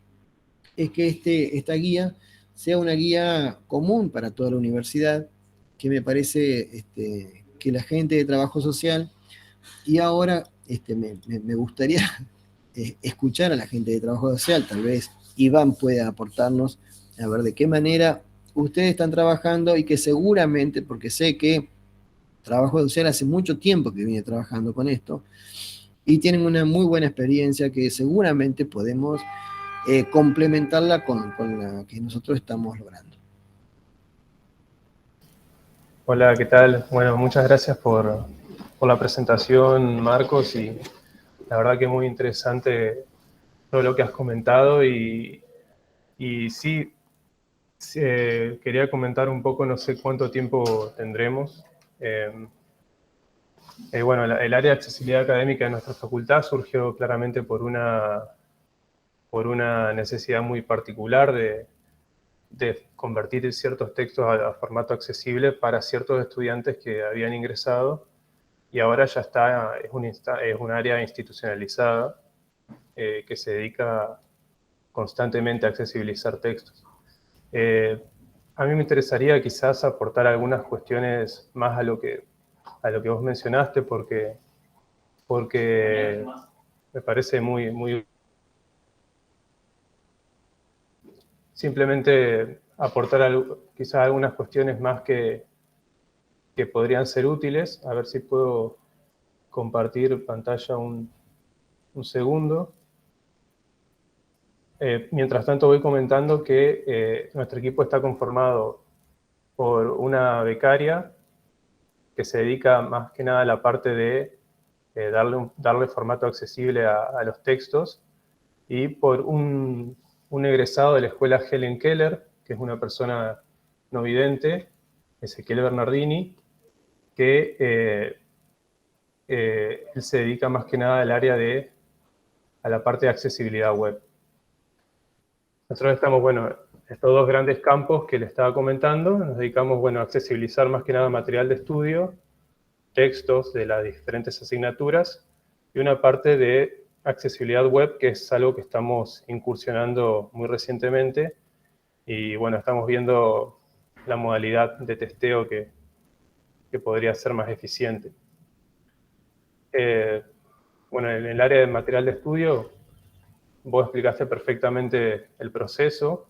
es que esta guía sea una guía común para toda la universidad, que me parece que la gente de trabajo social, y ahora me gustaría escuchar a la gente de trabajo social, tal vez Iván pueda aportarnos a ver de qué manera ustedes están trabajando y que seguramente, porque sé que trabajo social hace mucho tiempo que viene trabajando con esto y tienen una muy buena experiencia que seguramente podemos complementarla con la que nosotros estamos logrando. Hola, ¿qué tal? Bueno, muchas gracias por la presentación, Marcos, y la verdad que muy interesante todo lo que has comentado y sí, quería comentar un poco, no sé cuánto tiempo tendremos. Bueno, el área de accesibilidad académica de nuestra facultad surgió claramente por una necesidad muy particular de convertir ciertos textos a formato accesible para ciertos estudiantes que habían ingresado y ahora ya está, es un área institucionalizada que se dedica constantemente a accesibilizar textos. A mí me interesaría quizás aportar algunas cuestiones más a lo que vos mencionaste, porque me parece muy simplemente aportar quizás algunas cuestiones más que podrían ser útiles. A ver si puedo compartir pantalla un segundo. Mientras tanto voy comentando que nuestro equipo está conformado por una becaria que se dedica más que nada a la parte de darle formato accesible a los textos, y por un egresado de la escuela Helen Keller, que es una persona no vidente, Ezequiel Bernardini, que él se dedica más que nada al área a la parte de accesibilidad web. Nosotros estamos, bueno, estos dos grandes campos que le estaba comentando, nos dedicamos, bueno, a accesibilizar más que nada material de estudio, textos de las diferentes asignaturas, y una parte de accesibilidad web, que es algo que estamos incursionando muy recientemente, y bueno, estamos viendo la modalidad de testeo que podría ser más eficiente. Bueno, en el área de material de estudio, vos explicaste perfectamente el proceso.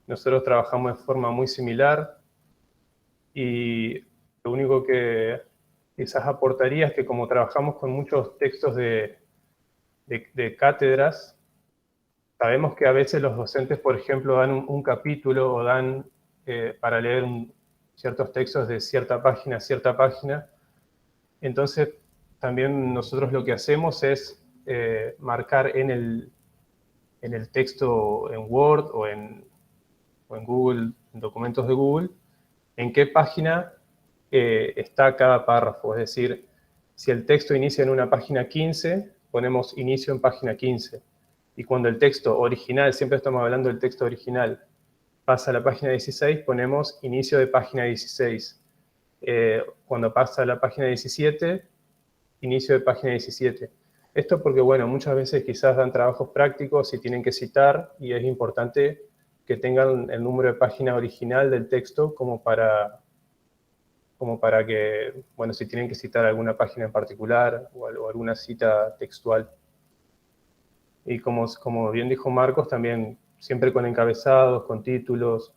Nosotros trabajamos de forma muy similar y lo único que quizás aportaría es que como trabajamos con muchos textos de cátedras, sabemos que a veces los docentes, por ejemplo, dan un capítulo o dan para leer ciertos textos de cierta página a cierta página. Entonces, también nosotros lo que hacemos es marcar en el texto en Word o en Google, en documentos de Google, en qué página está cada párrafo. Es decir, si el texto inicia en una página 15, ponemos inicio en página 15. Y cuando el texto original, siempre estamos hablando del texto original, pasa a la página 16, ponemos inicio de página 16. Cuando pasa a la página 17, inicio de página 17. Esto porque, bueno, muchas veces quizás dan trabajos prácticos y tienen que citar, y es importante que tengan el número de página original del texto como para que, bueno, si tienen que citar alguna página en particular o alguna cita textual. Y como bien dijo Marcos, también siempre con encabezados, con títulos,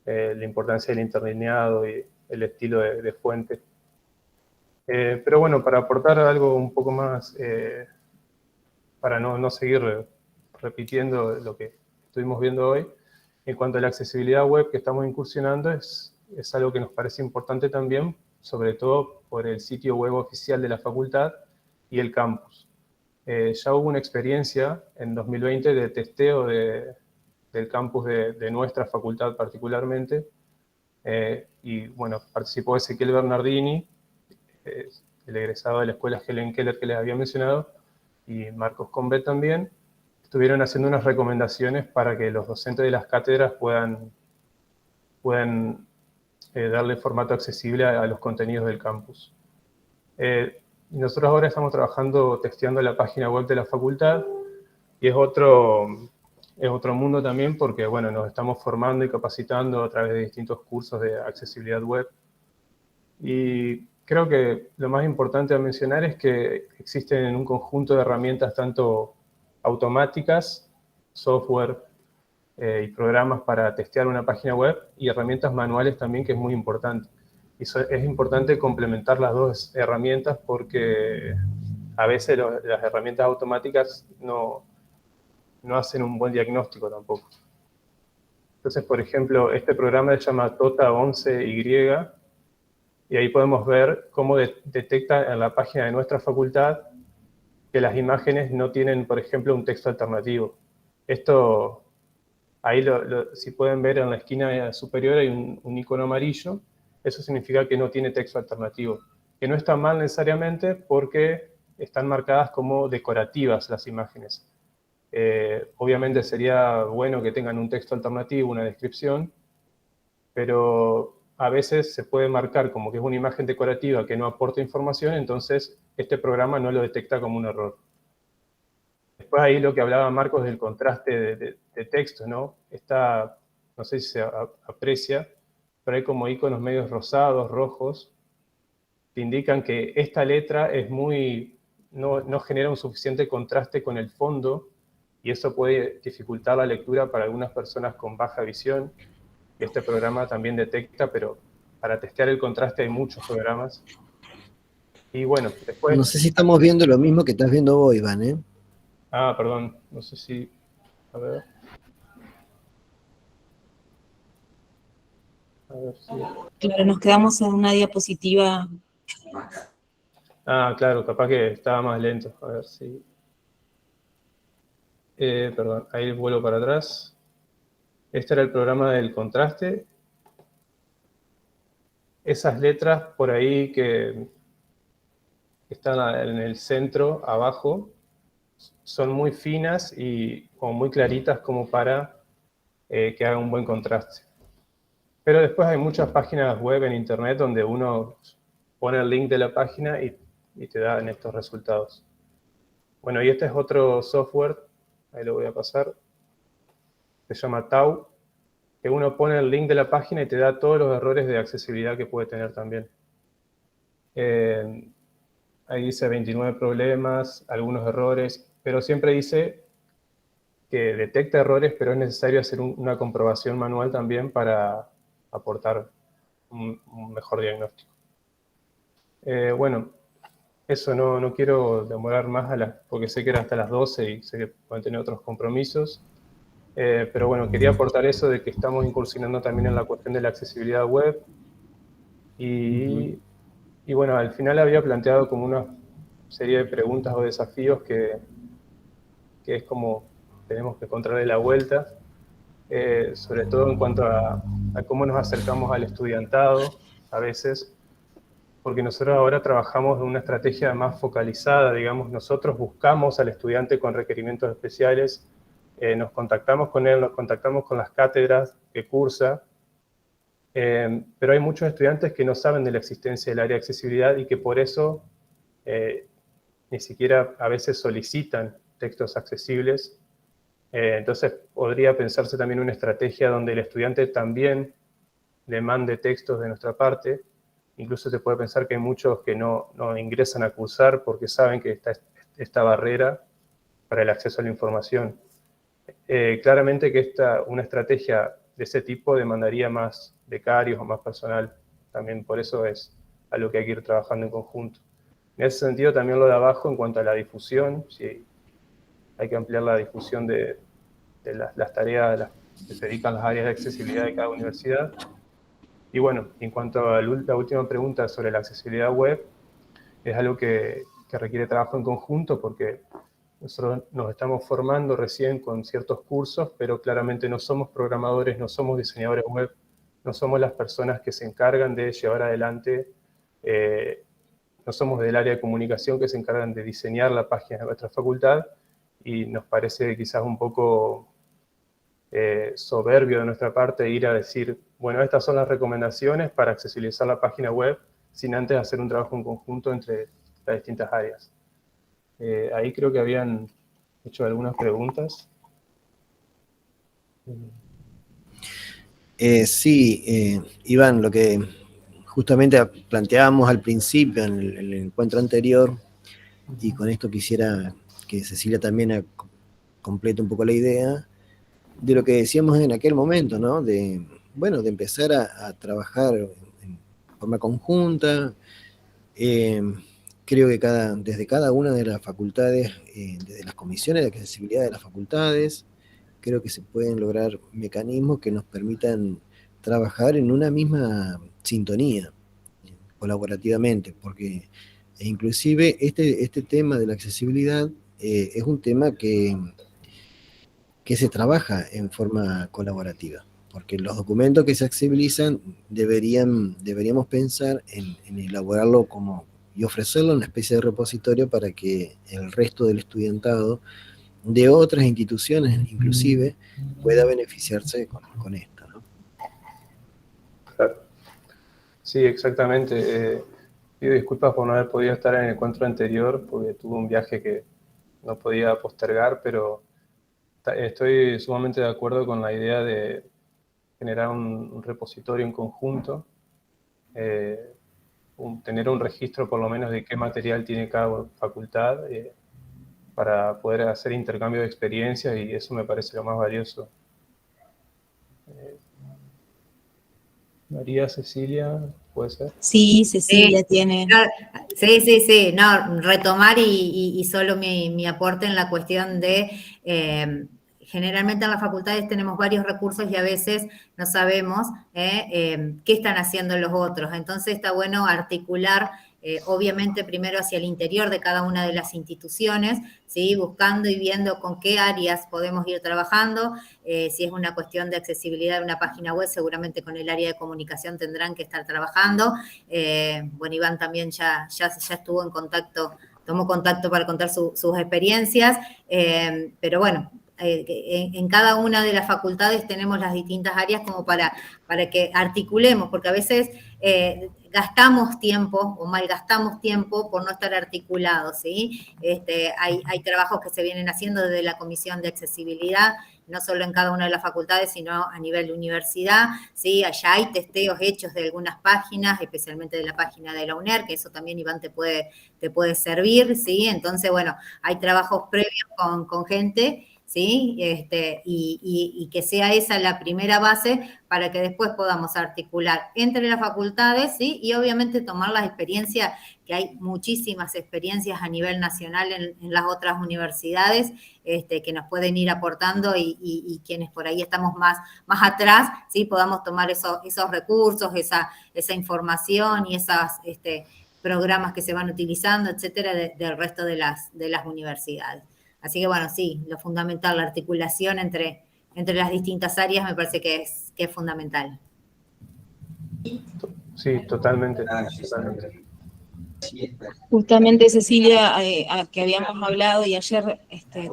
la importancia del interlineado y el estilo de fuente. Pero bueno, para aportar algo un poco más, para no seguir repitiendo lo que estuvimos viendo hoy, en cuanto a la accesibilidad web que estamos incursionando, es algo que nos parece importante también, sobre todo por el sitio web oficial de la facultad y el campus. Ya hubo una experiencia en 2020 de testeo del campus de nuestra facultad particularmente, y bueno, participó Ezequiel Bernardini, el egresado de la escuela Helen Keller que les había mencionado, y Marcos Combet también. Estuvieron haciendo unas recomendaciones para que los docentes de las cátedras puedan darle formato accesible a los contenidos del campus. Nosotros ahora estamos testeando la página web de la facultad, y es otro mundo también porque, bueno, nos estamos formando y capacitando a través de distintos cursos de accesibilidad web. Y creo que lo más importante a mencionar es que existen un conjunto de herramientas tanto automáticas, software y programas para testear una página web, y herramientas manuales también, que es muy importante. Y es importante complementar las dos herramientas porque a veces las herramientas automáticas no hacen un buen diagnóstico tampoco. Entonces, por ejemplo, este programa se llama TOTA11Y, y ahí podemos ver cómo detecta en la página de nuestra facultad que las imágenes no tienen, por ejemplo, un texto alternativo. Esto, ahí si pueden ver en la esquina superior hay un icono amarillo. Eso significa que no tiene texto alternativo. Que no está mal necesariamente, porque están marcadas como decorativas las imágenes. Obviamente sería bueno que tengan un texto alternativo, una descripción, pero a veces se puede marcar como que es una imagen decorativa que no aporta información, entonces este programa no lo detecta como un error. Después ahí lo que hablaba Marcos del contraste de texto, ¿no? No sé si se aprecia, pero hay como iconos medios rosados, rojos, que indican que esta letra es no genera un suficiente contraste con el fondo, y eso puede dificultar la lectura para algunas personas con baja visión. Este programa también detecta, pero para testear el contraste hay muchos programas. Y bueno, después... No sé si estamos viendo lo mismo que estás viendo vos, Iván, ¿eh? Ah, perdón, no sé si... A ver si... Claro, nos quedamos en una diapositiva. Ah, claro, capaz que estaba más lento. A ver si... perdón, ahí vuelvo para atrás. Este era el programa del contraste. Esas letras por ahí que están en el centro, abajo, son muy finas y como muy claritas como para que haga un buen contraste. Pero después hay muchas páginas web en internet donde uno pone el link de la página y te dan estos resultados. Bueno, y este es otro software, ahí lo voy a pasar, se llama Tau, que uno pone el link de la página y te da todos los errores de accesibilidad que puede tener también. Ahí dice 29 problemas, algunos errores, pero siempre dice que detecta errores, pero es necesario hacer una comprobación manual también para aportar un mejor diagnóstico. Bueno, eso no quiero demorar más, porque sé que era hasta las 12 y sé que pueden tener otros compromisos. Pero bueno, quería aportar eso de que estamos incursionando también en la cuestión de la accesibilidad web. Y bueno, al final había planteado como una serie de preguntas o desafíos que es como tenemos que encontrarle la vuelta, sobre todo en cuanto a cómo nos acercamos al estudiantado a veces, porque nosotros ahora trabajamos en una estrategia más focalizada, digamos, nosotros buscamos al estudiante con requerimientos especiales, nos contactamos con él, nos contactamos con las cátedras que cursa, pero hay muchos estudiantes que no saben de la existencia del área de accesibilidad y que por eso ni siquiera a veces solicitan textos accesibles. Entonces podría pensarse también una estrategia donde el estudiante también demande textos de nuestra parte. Incluso se puede pensar que hay muchos que no ingresan a cursar porque saben que está esta barrera para el acceso a la información. Claramente que una estrategia de ese tipo demandaría más becarios o más personal. También por eso es algo que hay que ir trabajando en conjunto. En ese sentido también lo de abajo en cuanto a la difusión, sí, hay que ampliar la difusión de las tareas que se dedican a las áreas de accesibilidad de cada universidad. Y bueno, en cuanto a la última pregunta sobre la accesibilidad web, es algo que requiere trabajo en conjunto porque nosotros nos estamos formando recién con ciertos cursos, pero claramente no somos programadores, no somos diseñadores web, no somos las personas que se encargan de llevar adelante, no somos del área de comunicación que se encargan de diseñar la página de nuestra facultad, y nos parece quizás un poco soberbio de nuestra parte ir a decir, bueno, estas son las recomendaciones para accesibilizar la página web, sin antes hacer un trabajo en conjunto entre las distintas áreas. Ahí creo que habían hecho algunas preguntas. Sí, Iván, justamente planteábamos al principio, en el encuentro anterior, y con esto quisiera que Cecilia también complete un poco la idea, de lo que decíamos en aquel momento, ¿no? De empezar a trabajar en forma conjunta. Creo que desde cada una de las facultades, desde las comisiones de accesibilidad de las facultades, creo que se pueden lograr mecanismos que nos permitan trabajar en una misma sintonía, colaborativamente, porque inclusive este tema de la accesibilidad es un tema que se trabaja en forma colaborativa, porque los documentos que se accesibilizan deberíamos pensar en elaborarlo y ofrecerlo en una especie de repositorio para que el resto del estudiantado de otras instituciones inclusive pueda beneficiarse con esto, ¿no? Claro. Sí, exactamente. Pido disculpas por no haber podido estar en el encuentro anterior, porque tuve un viaje que no podía postergar, pero estoy sumamente de acuerdo con la idea de generar un repositorio en conjunto, tener un registro por lo menos de qué material tiene cada facultad, para poder hacer intercambio de experiencias, y eso me parece lo más valioso. María Cecilia, ¿puede ser? Sí, Cecilia tiene. Sí, no, retomar y solo mi aporte en la cuestión de, generalmente en las facultades tenemos varios recursos y a veces no sabemos qué están haciendo los otros, entonces está bueno articular, obviamente primero hacia el interior de cada una de las instituciones, ¿sí? Buscando y viendo con qué áreas podemos ir trabajando, si es una cuestión de accesibilidad de una página web, seguramente con el área de comunicación tendrán que estar trabajando. Bueno, Iván también ya estuvo en contacto, tomó contacto para contar sus experiencias, pero bueno, en cada una de las facultades tenemos las distintas áreas como para que articulemos, porque a veces gastamos tiempo o malgastamos tiempo por no estar articulados, ¿sí? Hay trabajos que se vienen haciendo desde la Comisión de Accesibilidad, no solo en cada una de las facultades, sino a nivel de universidad, ¿sí? Allá hay testeos hechos de algunas páginas, especialmente de la página de la UNER, que eso también, Iván, te puede servir, ¿sí? Entonces, bueno, hay trabajos previos con gente, ¿sí? Y que sea esa la primera base para que después podamos articular entre las facultades, ¿sí? Y obviamente tomar las experiencias, que hay muchísimas experiencias a nivel nacional en las otras universidades, que nos pueden ir aportando y quienes por ahí estamos más atrás, ¿sí? Podamos tomar esos recursos, esa información y esos programas que se van utilizando, etcétera, del resto de las universidades. Así que bueno, sí, lo fundamental, la articulación entre las distintas áreas me parece que es fundamental. Sí, totalmente. Justamente, Cecilia, que habíamos hablado, y ayer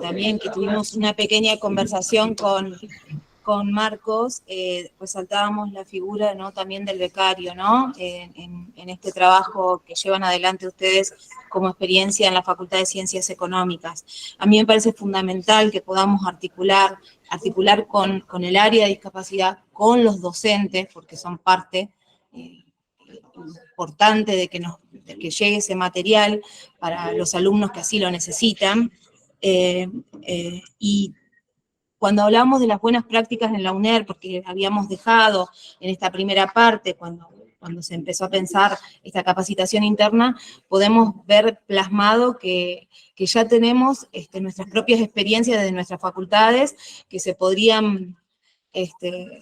también que tuvimos una pequeña conversación con Marcos, resaltábamos la figura, ¿no?, también del becario, ¿no?, en este trabajo que llevan adelante ustedes como experiencia en la Facultad de Ciencias Económicas. A mí me parece fundamental que podamos articular con el área de discapacidad, con los docentes, porque son parte importante de que llegue ese material para los alumnos que así lo necesitan, y cuando hablamos de las buenas prácticas en la UNER, porque habíamos dejado en esta primera parte, cuando se empezó a pensar esta capacitación interna, podemos ver plasmado que ya tenemos nuestras propias experiencias desde nuestras facultades, que se podrían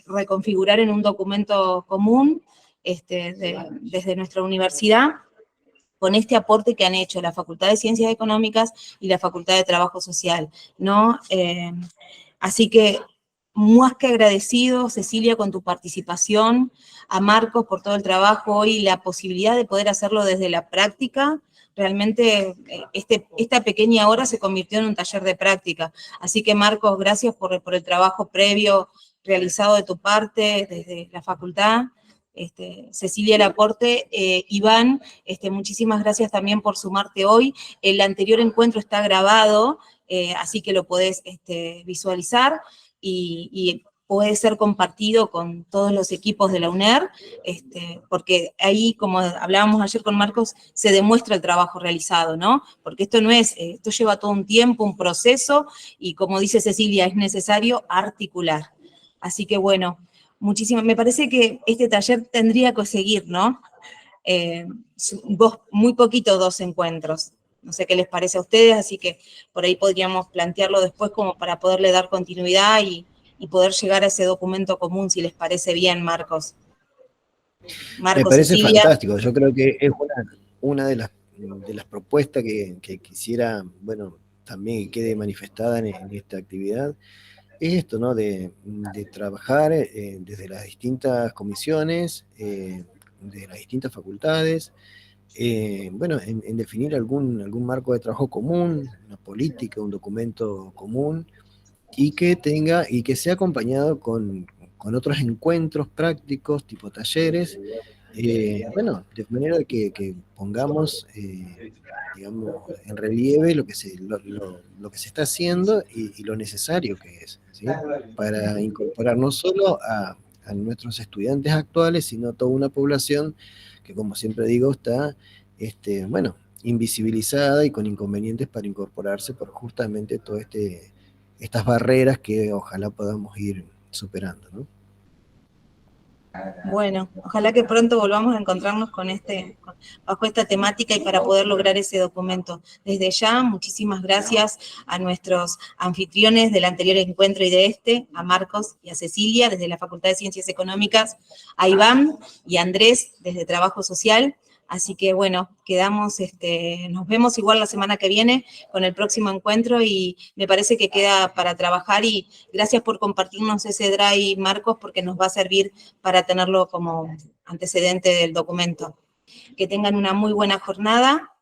reconfigurar en un documento común desde nuestra universidad, con este aporte que han hecho la Facultad de Ciencias Económicas y la Facultad de Trabajo Social, ¿no? Así que, más que agradecido, Cecilia, con tu participación, a Marcos por todo el trabajo hoy y la posibilidad de poder hacerlo desde la práctica. Realmente esta pequeña hora se convirtió en un taller de práctica. Así que, Marcos, gracias por el trabajo previo realizado de tu parte desde la facultad. Cecilia, el aporte. Iván, muchísimas gracias también por sumarte hoy. El anterior encuentro está grabado, así que lo podés visualizar, y puede ser compartido con todos los equipos de la UNER, porque ahí, como hablábamos ayer con Marcos, se demuestra el trabajo realizado, ¿no? Porque esto no es, esto lleva todo un tiempo, un proceso, y como dice Cecilia, es necesario articular. Así que bueno, me parece que este taller tendría que seguir, ¿no? Muy poquitos 2 encuentros. No sé qué les parece a ustedes, así que por ahí podríamos plantearlo después como para poderle dar continuidad y poder llegar a ese documento común, si les parece bien, Marcos. Me parece Cecilia. fantástico. Yo creo que es una de las propuestas que quisiera, bueno, también que quede manifestada en esta actividad, es esto, ¿no? De trabajar desde las distintas comisiones, de las distintas facultades, bueno, en definir algún marco de trabajo común, una política, un documento común, y que sea acompañado con otros encuentros prácticos, tipo talleres, bueno, de manera que pongamos, digamos, en relieve lo que se está haciendo y lo necesario que es, ¿sí? Para incorporar no solo a nuestros estudiantes actuales, sino a toda una población que, como siempre digo, está, bueno, invisibilizada y con inconvenientes para incorporarse por justamente todas estas barreras que ojalá podamos ir superando, ¿no? Bueno, ojalá que pronto volvamos a encontrarnos bajo esta temática y para poder lograr ese documento. Desde ya, muchísimas gracias a nuestros anfitriones del anterior encuentro y de a Marcos y a Cecilia desde la Facultad de Ciencias Económicas, a Iván y a Andrés desde Trabajo Social. Así que bueno, nos vemos igual la semana que viene con el próximo encuentro y me parece que queda para trabajar y gracias por compartirnos ese drive, Marcos, porque nos va a servir para tenerlo como antecedente del documento. Que tengan una muy buena jornada